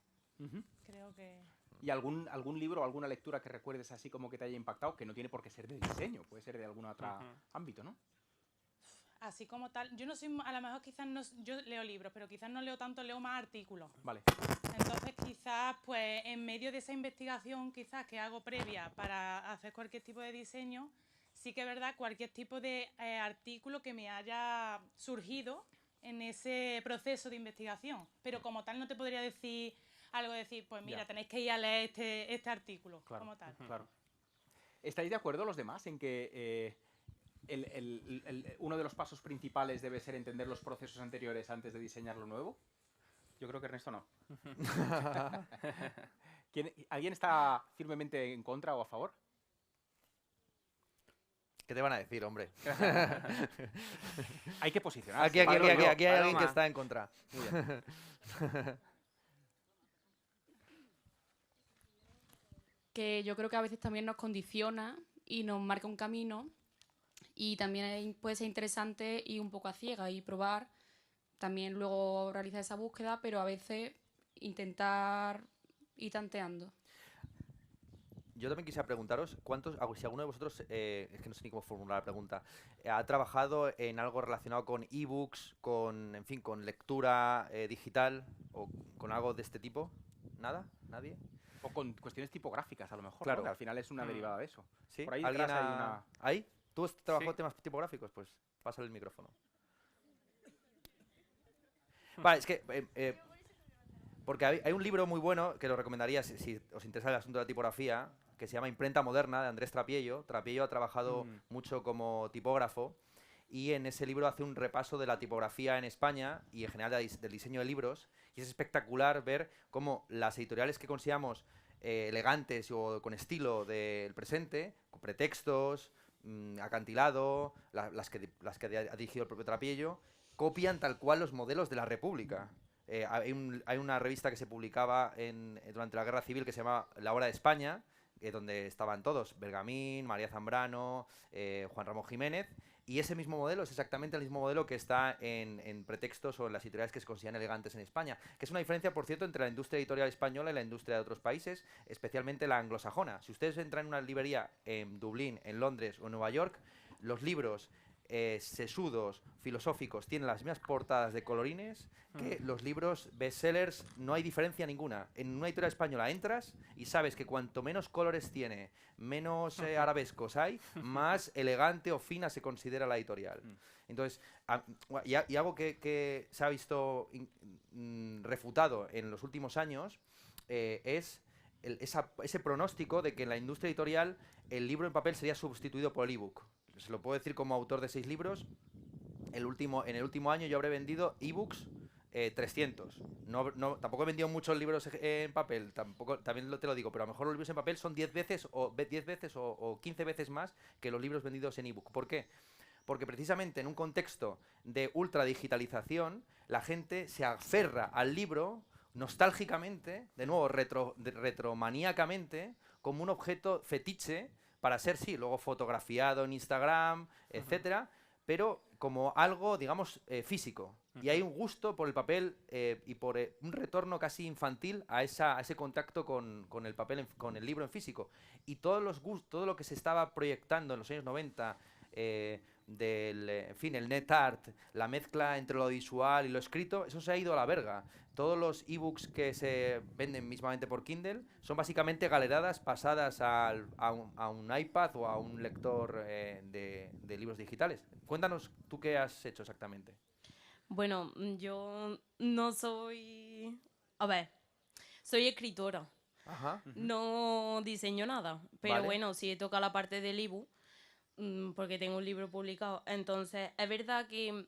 Creo que... ¿Y algún libro o alguna lectura que recuerdes así como que te haya impactado? Que no tiene por qué ser de diseño, puede ser de algún otro ámbito, ¿no? Así como tal, yo no soy, a lo mejor quizás no, yo leo libros, pero quizás no leo tanto, leo más artículos. Vale. Entonces quizás, pues en medio de esa investigación quizás que hago previa para hacer cualquier tipo de diseño, sí que es verdad cualquier tipo de artículo que me haya surgido en ese proceso de investigación. Pero como tal no te podría decir algo, decir, pues mira, tenéis que ir a leer este artículo, Claro, como tal. claro. ¿Estáis de acuerdo los demás en que uno de los pasos principales debe ser entender los procesos anteriores antes de diseñar lo nuevo? Yo creo que Ernesto no. ¿Alguien está firmemente en contra o a favor? ¿Qué te van a decir, hombre? Hay que posicionarse. Aquí hay alguien Paloma. que está en contra. Muy bien. Que yo creo que a veces también nos condiciona y nos marca un camino, y también puede ser interesante ir un poco a ciegas y probar, también luego realizar esa búsqueda, pero a veces intentar ir tanteando. Yo también quisiera preguntaros, si alguno de vosotros, es que no sé ni cómo formular la pregunta, ha trabajado en algo relacionado con ebooks, en fin, con lectura digital o con algo de este tipo? ¿Nada? ¿Nadie? O con cuestiones tipográficas, a lo mejor, Claro. ¿no? Que al final es una derivada de eso. ¿Sí? Por ahí ¿Alguien detrás hay una... ¿Ahí? ¿Tú has trabajado Sí. temas tipográficos? Pues pásale el micrófono. Vale, es que... porque hay un libro muy bueno que lo recomendaría si os interesa el asunto de la tipografía, que se llama Imprenta Moderna, de Andrés Trapiello. Trapiello ha trabajado mucho como tipógrafo, y en ese libro hace un repaso de la tipografía en España y en general del diseño de libros, y es espectacular ver cómo las editoriales que consideramos elegantes o con estilo del presente, con pretextos, acantilado, las que ha dirigido el propio Trapiello, copian tal cual los modelos de la República. Hay una revista que se publicaba durante la Guerra Civil que se llama La Hora de España, donde estaban todos, Bergamín, María Zambrano, Juan Ramón Jiménez, y ese mismo modelo es exactamente el mismo modelo que está en pretextos o en las editoriales que se consideran elegantes en España, que es una diferencia, por cierto, entre la industria editorial española y la industria de otros países, especialmente la anglosajona. Si ustedes entran en una librería en Dublín, en Londres o en Nueva York, los libros sesudos, filosóficos, tienen las mismas portadas de colorines que los libros bestsellers. No hay diferencia ninguna. En una editorial española entras y sabes que cuanto menos colores tiene, menos arabescos hay, más elegante o fina se considera la editorial. Entonces, y algo que se ha visto refutado en los últimos años es ese pronóstico de que en la industria editorial el libro en papel sería sustituido por el ebook. Se lo puedo decir como autor de 6 libros. En el último año yo habré vendido ebooks 300. Tampoco he vendido muchos libros en papel, también te lo digo, pero a lo mejor los libros en papel son 10 veces o 15 veces más que los libros vendidos en ebook. ¿Por qué? Porque precisamente en un contexto de ultradigitalización, la gente se aferra al libro nostálgicamente, de nuevo retromaníacamente, como un objeto fetiche para ser, sí, luego fotografiado en Instagram, etcétera, pero como algo, digamos, físico. Y hay un gusto por el papel y por un retorno casi infantil a ese contacto con el papel, con el libro en físico. Y todo lo que se estaba proyectando en los años 90, en fin, el net art, la mezcla entre lo visual y lo escrito, eso se ha ido a la verga. Todos los ebooks que se venden mismamente por Kindle son básicamente galeradas pasadas a un iPad o a un lector de libros digitales. Cuéntanos tú qué has hecho exactamente. Bueno, yo no soy... A ver, soy escritora. Ajá. No diseño nada, pero Vale. bueno, sí toca la parte del ebook, porque tengo un libro publicado. Entonces, es verdad que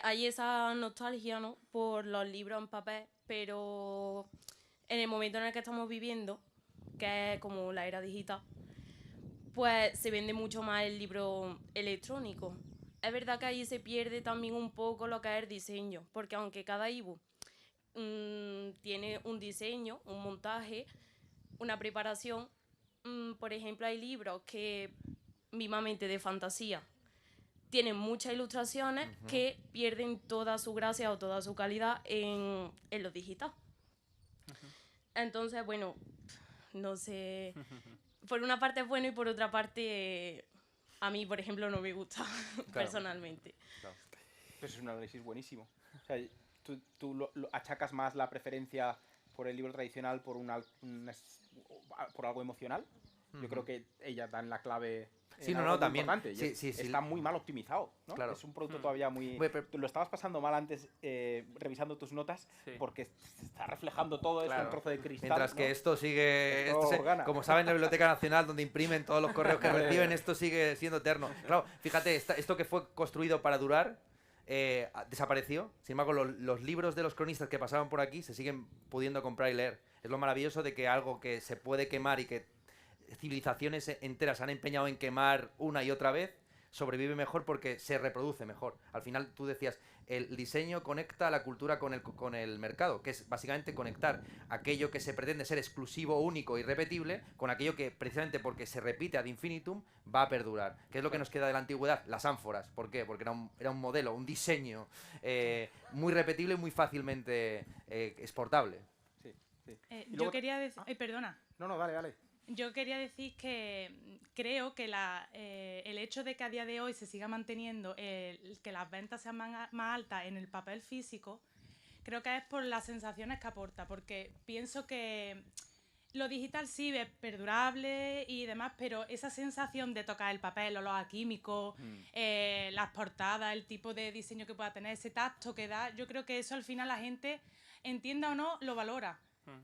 hay esa nostalgia, ¿no?, por los libros en papel, pero en el momento en el que estamos viviendo, que es como la era digital, pues se vende mucho más el libro electrónico. Es verdad que ahí se pierde también un poco lo que es el diseño, porque aunque cada ebook tiene un diseño, un montaje, una preparación, por ejemplo, hay libros que, mismamente de fantasía, tienen muchas ilustraciones que pierden toda su gracia o toda su calidad en lo digital. Entonces, bueno, no sé, por una parte es bueno y por otra parte a mí, por ejemplo, no me gusta personalmente. Pues es un análisis buenísimo. O sea, tú lo achacas más la preferencia por el libro tradicional por algo emocional. Yo creo que ella da en la clave. Sí, algo muy también. importante, y Sí. está muy mal optimizado, ¿no? Claro. Es un producto todavía muy... Oye, pero- Tú lo estabas pasando mal antes revisando tus notas, Sí. porque se está reflejando todo esto en Claro. un trozo de cristal. Mientras que ¿no? esto sigue, Esto gana. como saben, en la Biblioteca Nacional, donde imprimen todos los correos que reciben, esto sigue siendo eterno. Claro, fíjate, esto que fue construido para durar, desapareció. Sin embargo, los libros de los cronistas que pasaban por aquí se siguen pudiendo comprar y leer. Es lo maravilloso de que algo que se puede quemar y que civilizaciones enteras se han empeñado en quemar una y otra vez, sobrevive mejor porque se reproduce mejor. Al final, tú decías, el diseño conecta la cultura con el mercado, que es básicamente conectar aquello que se pretende ser exclusivo, único y repetible con aquello que, precisamente porque se repite ad infinitum, va a perdurar. ¿Qué es lo que nos queda de la antigüedad? Las ánforas. ¿Por qué? Porque era un modelo, un diseño muy repetible y muy fácilmente exportable. Sí. Y Yo luego- quería decir... perdona. No, dale. Yo quería decir que creo que el hecho de que a día de hoy se siga manteniendo que las ventas sean más altas en el papel físico, creo que es por las sensaciones que aporta, porque pienso que lo digital sí es perdurable y demás, pero esa sensación de tocar el papel, olor a químicos, las portadas, el tipo de diseño que pueda tener, ese tacto que da, yo creo que eso al final la gente, entienda o no, lo valora.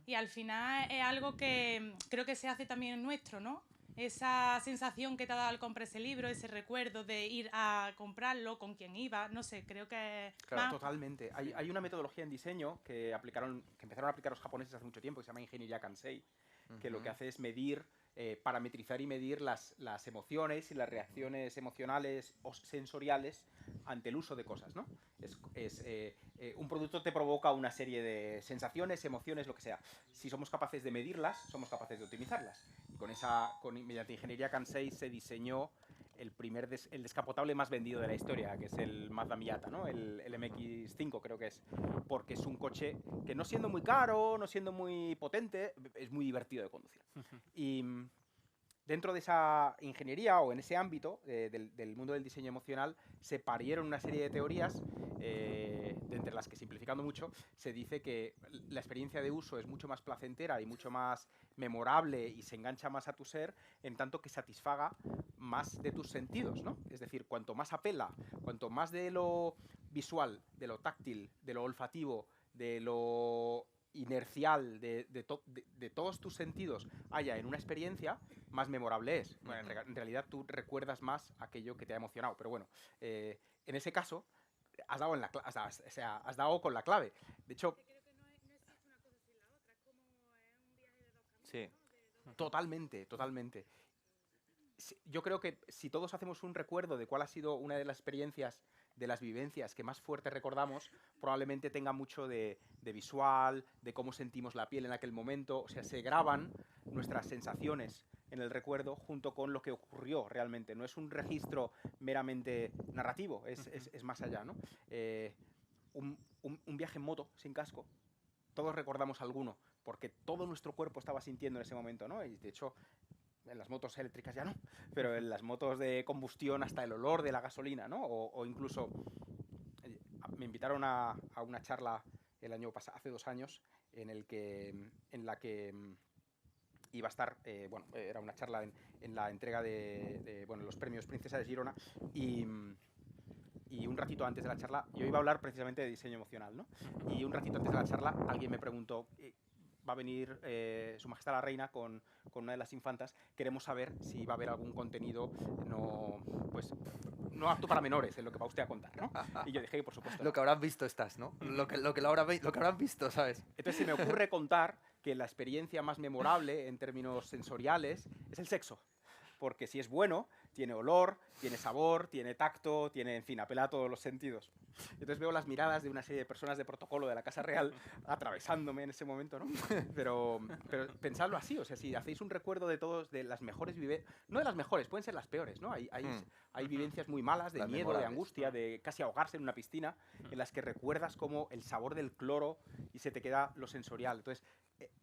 Y al final es algo que creo que se hace también nuestro, ¿no? Esa sensación que te ha dado al comprar ese libro, ese recuerdo de ir a comprarlo, con quien iba, no sé, creo que... Claro, totalmente. Hay una metodología en diseño que empezaron a aplicar los japoneses hace mucho tiempo, que se llama Ingeniería Kansei, que lo que hace es medir, parametrizar y medir las emociones y las reacciones emocionales o sensoriales ante el uso de cosas, ¿no? Un producto te provoca una serie de sensaciones, emociones, lo que sea. Si somos capaces de medirlas, somos capaces de optimizarlas. Y mediante Ingeniería Kansei se diseñó el descapotable más vendido de la historia, que es el Mazda Miata, ¿no? El MX-5 creo que es, porque es un coche que, no siendo muy caro, no siendo muy potente, es muy divertido de conducir. Dentro de esa ingeniería o en ese ámbito del mundo del diseño emocional se parieron una serie de teorías, de entre las que, simplificando mucho, se dice que la experiencia de uso es mucho más placentera y mucho más memorable y se engancha más a tu ser, en tanto que satisfaga más de tus sentidos, ¿no? Es decir, cuanto más apela, cuanto más de lo visual, de lo táctil, de lo olfativo, de lo inercial de todos tus sentidos haya en una experiencia, más memorable es. Bueno, en realidad tú recuerdas más aquello que te ha emocionado. Pero bueno, en ese caso has dado, has dado con la clave. De hecho, Sí. totalmente, totalmente. Yo creo que si todos hacemos un recuerdo de cuál ha sido una de las experiencias, de las vivencias que más fuerte recordamos, probablemente tenga mucho de visual, de cómo sentimos la piel en aquel momento. O sea, se graban nuestras sensaciones en el recuerdo junto con lo que ocurrió realmente. No es un registro meramente narrativo, es más allá, ¿no? Un viaje en moto sin casco, todos recordamos alguno, porque todo nuestro cuerpo estaba sintiendo en ese momento, ¿no? Y de hecho, en las motos eléctricas ya no, pero en las motos de combustión hasta el olor de la gasolina, ¿no? O incluso me invitaron a una charla el año pasado, hace 2 años, en la que iba a estar, bueno, era una charla en la entrega de los premios Princesa de Girona, y un ratito antes de la charla, yo iba a hablar precisamente de diseño emocional, ¿no? Y un ratito antes de la charla alguien me preguntó, va a venir Su Majestad la Reina con una de las infantas, queremos saber si va a haber algún contenido no apto para menores, en lo que va usted a contar, ¿no? Y yo dije, por supuesto. Lo que habrán visto estas, ¿no? Lo que habrán visto, ¿sabes? Entonces se me ocurre contar que la experiencia más memorable en términos sensoriales es el sexo. Porque si es bueno, tiene olor, tiene sabor, tiene tacto, tiene, en fin, apela a todos los sentidos. Entonces veo las miradas de una serie de personas de protocolo de la Casa Real atravesándome en ese momento, ¿no? Pero pensadlo así, o sea, si hacéis un recuerdo de todos, de las mejores vivencias, no de las mejores, pueden ser las peores, ¿no? Hay vivencias muy malas, de Las miedo, de memorables, angustia, de casi ahogarse en una piscina, en las que recuerdas como el sabor del cloro y se te queda lo sensorial. Entonces,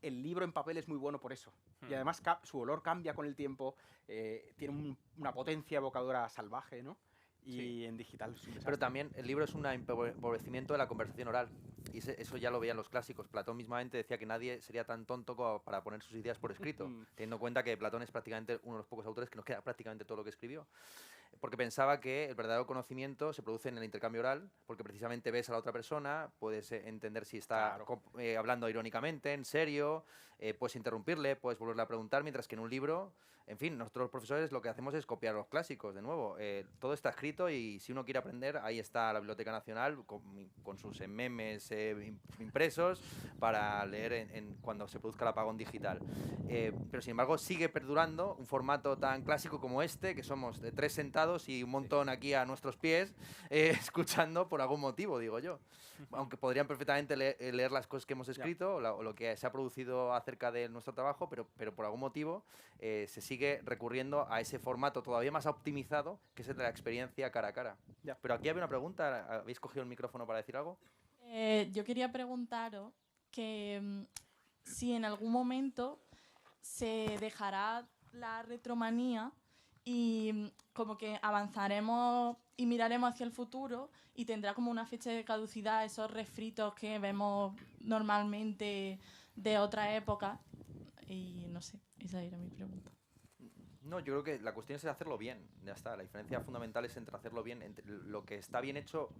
el libro en papel es muy bueno por eso. Y además su olor cambia con el tiempo, tiene una potencia evocadora salvaje, ¿no? Y Sí. en digital es un desastre. Pero también el libro es un empobrecimiento de la conversación oral. Y eso ya lo veían los clásicos. Platón mismamente decía que nadie sería tan tonto como para poner sus ideas por escrito, teniendo en cuenta que Platón es prácticamente uno de los pocos autores que nos queda prácticamente todo lo que escribió. Porque pensaba que el verdadero conocimiento se produce en el intercambio oral, porque precisamente ves a la otra persona, puedes entender si está Claro. hablando irónicamente, en serio, puedes interrumpirle, puedes volverle a preguntar, mientras que en un libro, en fin, nosotros los profesores lo que hacemos es copiar los clásicos, de nuevo. Todo está escrito y si uno quiere aprender, ahí está la Biblioteca Nacional con sus memes impresos para leer cuando se produzca el apagón digital. Pero sin embargo sigue perdurando un formato tan clásico como este, que somos de 3 sentados y un montón aquí a nuestros pies, escuchando por algún motivo, digo yo. Aunque podrían perfectamente leer las cosas que hemos escrito o lo que se ha producido acerca de nuestro trabajo, pero por algún motivo se sigue recurriendo a ese formato todavía más optimizado, que es el de la experiencia cara a cara. Ya. Pero aquí había una pregunta, ¿habéis cogido el micrófono para decir algo? Yo quería preguntaros que si en algún momento se dejará la retromanía y como que avanzaremos y miraremos hacia el futuro y tendrá como una fecha de caducidad esos refritos que vemos normalmente de otra época. Y no sé, esa era mi pregunta. No, yo creo que la cuestión es hacerlo bien, ya está. La diferencia fundamental es entre hacerlo bien, entre lo que está bien hecho,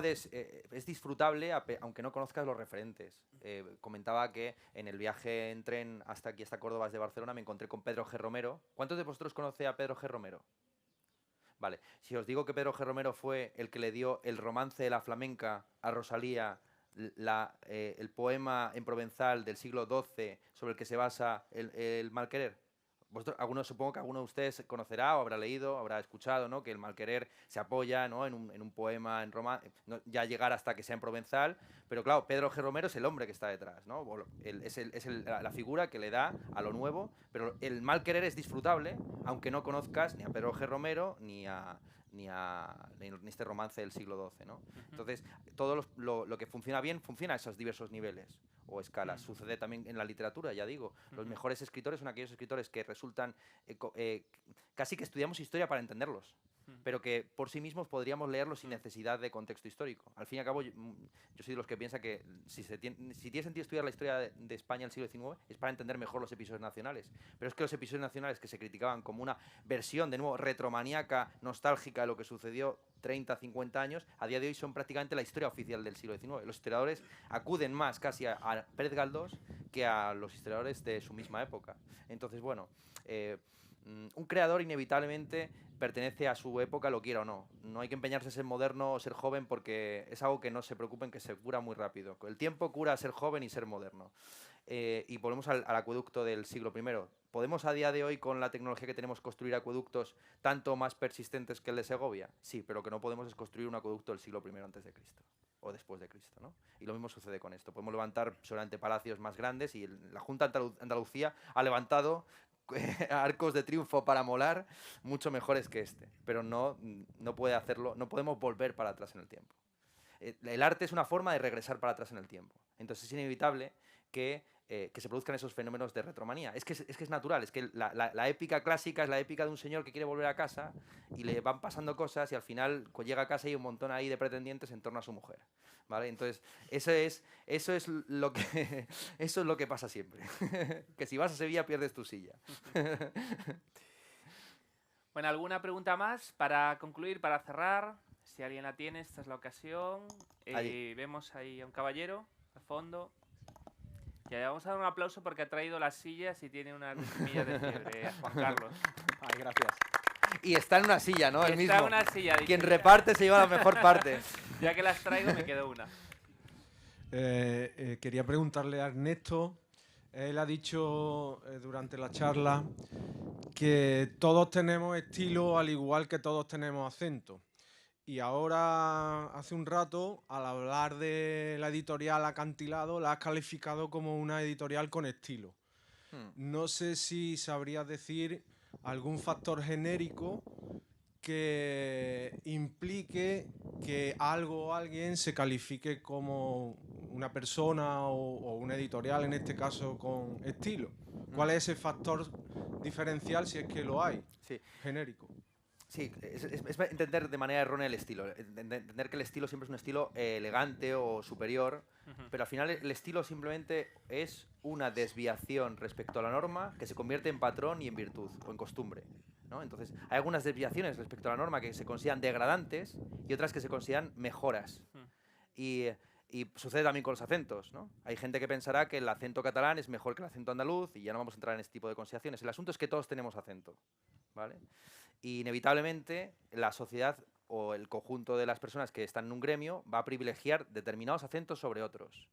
es disfrutable aunque no conozcas los referentes. Comentaba que en el viaje en tren hasta aquí, hasta Córdoba, desde Barcelona, me encontré con Pedro G. Romero. ¿Cuántos de vosotros conoce a Pedro G. Romero? Vale, si os digo que Pedro G. Romero fue el que le dio el romance de la flamenca a Rosalía, el poema en provenzal del siglo XII sobre el que se basa el Malquerer. Supongo que alguno de ustedes conocerá o habrá leído, habrá escuchado, ¿no?, que el Malquerer se apoya, ¿no?, en un poema en Roma, ya llegar hasta que sea en provenzal, pero claro, Pedro G. Romero es el hombre que está detrás, ¿no? Es la figura que le da a lo nuevo, pero el Malquerer es disfrutable, aunque no conozcas ni a Pedro G. Romero ni a ni este romance del siglo XII, ¿no? Entonces, todo lo que funciona bien funciona a esos diversos niveles o escalas. Sucede también en la literatura, ya digo. Los mejores escritores son aquellos escritores que resultan... casi que estudiamos historia para entenderlos, pero que por sí mismos podríamos leerlos sin necesidad de contexto histórico. Al fin y al cabo, yo soy de los que piensa que si tiene sentido estudiar la historia de España del siglo XIX es para entender mejor los episodios nacionales. Pero es que los episodios nacionales que se criticaban como una versión, de nuevo, retromaníaca, nostálgica de lo que sucedió 30, 50 años, a día de hoy son prácticamente la historia oficial del siglo XIX. Los historiadores acuden más casi a Pérez Galdós que a los historiadores de su misma época. Entonces, bueno... un creador inevitablemente pertenece a su época, lo quiera o no. No hay que empeñarse en ser moderno o ser joven porque es algo que no se preocupen, que se cura muy rápido. El tiempo cura ser joven y ser moderno. Y volvemos al acueducto del siglo I. ¿Podemos a día de hoy, con la tecnología que tenemos, construir acueductos tanto más persistentes que el de Segovia? Sí, pero lo que no podemos es construir un acueducto del siglo I antes de Cristo o después de Cristo, ¿no? Y lo mismo sucede con esto. Podemos levantar solamente palacios más grandes y la Junta de Andalucía ha levantado arcos de triunfo para molar mucho mejores que este, pero no puede hacerlo, no podemos volver para atrás en el tiempo. El arte es una forma de regresar para atrás en el tiempo, entonces es inevitable que se produzcan esos fenómenos de retromanía. Es que es natural, es que la épica clásica es la épica de un señor que quiere volver a casa y le van pasando cosas y al final llega a casa y hay un montón ahí de pretendientes en torno a su mujer, ¿vale? Entonces eso es lo que pasa siempre. Que si vas a Sevilla pierdes tu silla. Bueno, ¿alguna pregunta más para concluir, para cerrar? Si alguien la tiene, esta es la ocasión. Vemos ahí a un caballero al fondo. Que vamos a dar un aplauso porque ha traído las sillas y tiene unas semillas de fiebre, Juan Carlos. Ay, gracias. Y está en una silla, ¿no? El mismo. Está en una silla. Quien reparte se lleva la mejor parte. Ya que las traigo, me quedo una. Quería preguntarle a Ernesto. Él ha dicho durante la charla que todos tenemos estilo al igual que todos tenemos acento. Y ahora, hace un rato, al hablar de la editorial Acantilado, la has calificado como una editorial con estilo. No sé si sabrías decir algún factor genérico que implique que algo o alguien se califique como una persona o una editorial, en este caso, con estilo. ¿Cuál es ese factor diferencial, si es que lo hay, genérico? Sí, es entender de manera errónea el estilo. Entender que el estilo siempre es un estilo elegante o superior, pero al final el estilo simplemente es una desviación respecto a la norma que se convierte en patrón y en virtud o en costumbre, ¿no? Entonces, hay algunas desviaciones respecto a la norma que se consideran degradantes y otras que se consideran mejoras. Y sucede también con los acentos, ¿no? Hay gente que pensará que el acento catalán es mejor que el acento andaluz y ya no vamos a entrar en este tipo de consideraciones. El asunto es que todos tenemos acento, ¿vale? Y inevitablemente la sociedad o el conjunto de las personas que están en un gremio va a privilegiar determinados acentos sobre otros.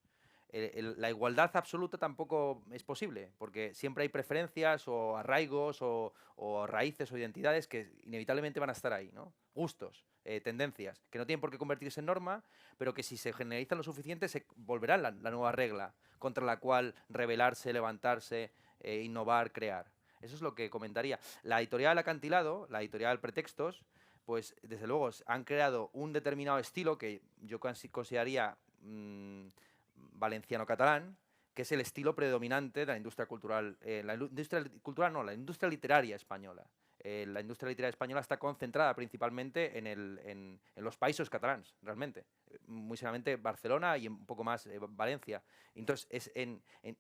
La igualdad absoluta tampoco es posible, porque siempre hay preferencias o arraigos o raíces o identidades que inevitablemente van a estar ahí, ¿no? Gustos, tendencias, que no tienen por qué convertirse en norma, pero que si se generalizan lo suficiente se volverán la nueva regla contra la cual rebelarse, levantarse, innovar, crear. Eso es lo que comentaría. La editorial Acantilado, la editorial Pretextos, pues desde luego han creado un determinado estilo que yo consideraría valenciano-catalán, que es el estilo predominante de la industria cultural, la industria literaria española. La industria literaria española está concentrada principalmente en los países catalans, realmente. Muy seguramente Barcelona y un poco más Valencia. Entonces,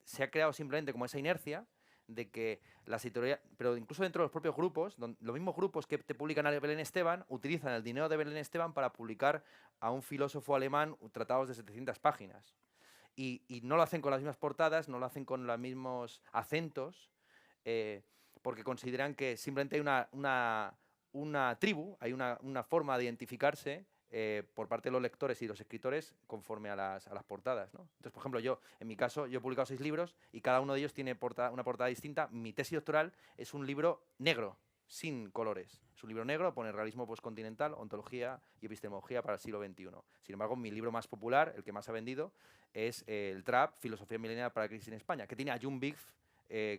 se ha creado simplemente como esa inercia de que las editoriales, pero incluso dentro de los propios grupos, los mismos grupos que te publican a Belén Esteban utilizan el dinero de Belén Esteban para publicar a un filósofo alemán tratados de 700 páginas. Y no lo hacen con las mismas portadas, no lo hacen con los mismos acentos, porque consideran que simplemente hay una tribu, hay una forma de identificarse por parte de los lectores y los escritores conforme a las portadas, ¿no? Entonces, por ejemplo, en mi caso, yo he publicado 6 libros y cada uno de ellos tiene una portada distinta. Mi tesis doctoral es un libro negro, sin colores. Es un libro negro, pone realismo postcontinental, ontología y epistemología para el siglo XXI. Sin embargo, mi libro más popular, el que más ha vendido, es el Trap, Filosofía Milenial para la Crisis en España, que tiene a Jung Bigg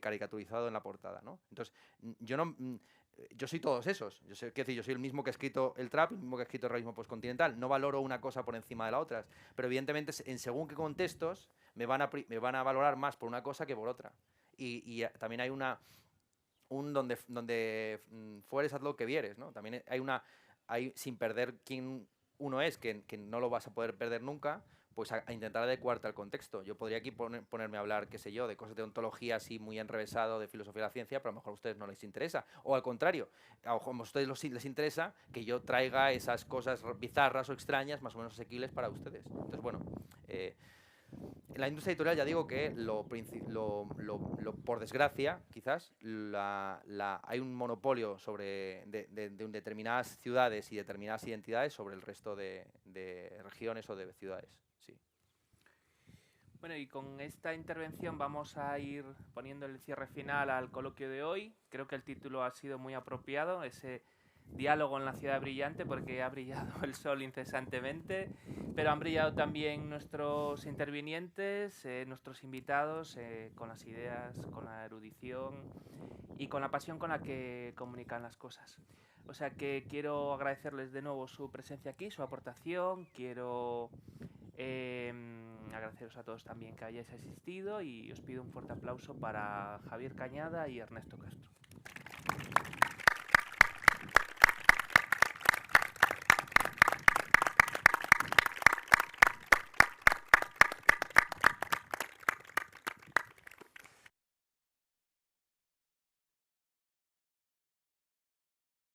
caricaturizado en la portada, ¿no? Entonces, yo soy todos esos. Yo soy el mismo que he escrito el trap, el mismo que he escrito el realismo postcontinental. No valoro una cosa por encima de la otra. Pero evidentemente, en según qué contextos, me van a valorar más por una cosa que por otra. Y también hay donde fueres haz lo que vieres, ¿no? También hay sin perder quién uno es, que no lo vas a poder perder nunca, pues a intentar adecuarte al contexto. Yo podría aquí ponerme a hablar, qué sé yo, de cosas de ontología así muy enrevesado, de filosofía de la ciencia, pero a lo mejor a ustedes no les interesa. O al contrario, a ustedes les interesa que yo traiga esas cosas bizarras o extrañas más o menos asequibles para ustedes. Entonces, bueno, en la industria editorial ya digo que por desgracia, quizás, hay un monopolio de determinadas ciudades y determinadas identidades sobre el resto de regiones o de ciudades. Sí. Bueno, y con esta intervención vamos a ir poniendo el cierre final al coloquio de hoy. Creo que el título ha sido muy apropiado, ese diálogo en la ciudad brillante, porque ha brillado el sol incesantemente, pero han brillado también nuestros intervinientes, nuestros invitados, con las ideas, con la erudición y con la pasión con la que comunican las cosas. O sea que quiero agradecerles de nuevo su presencia aquí, su aportación. Quiero agradeceros a todos también que hayáis asistido y os pido un fuerte aplauso para Javier Cañada y Ernesto Castro.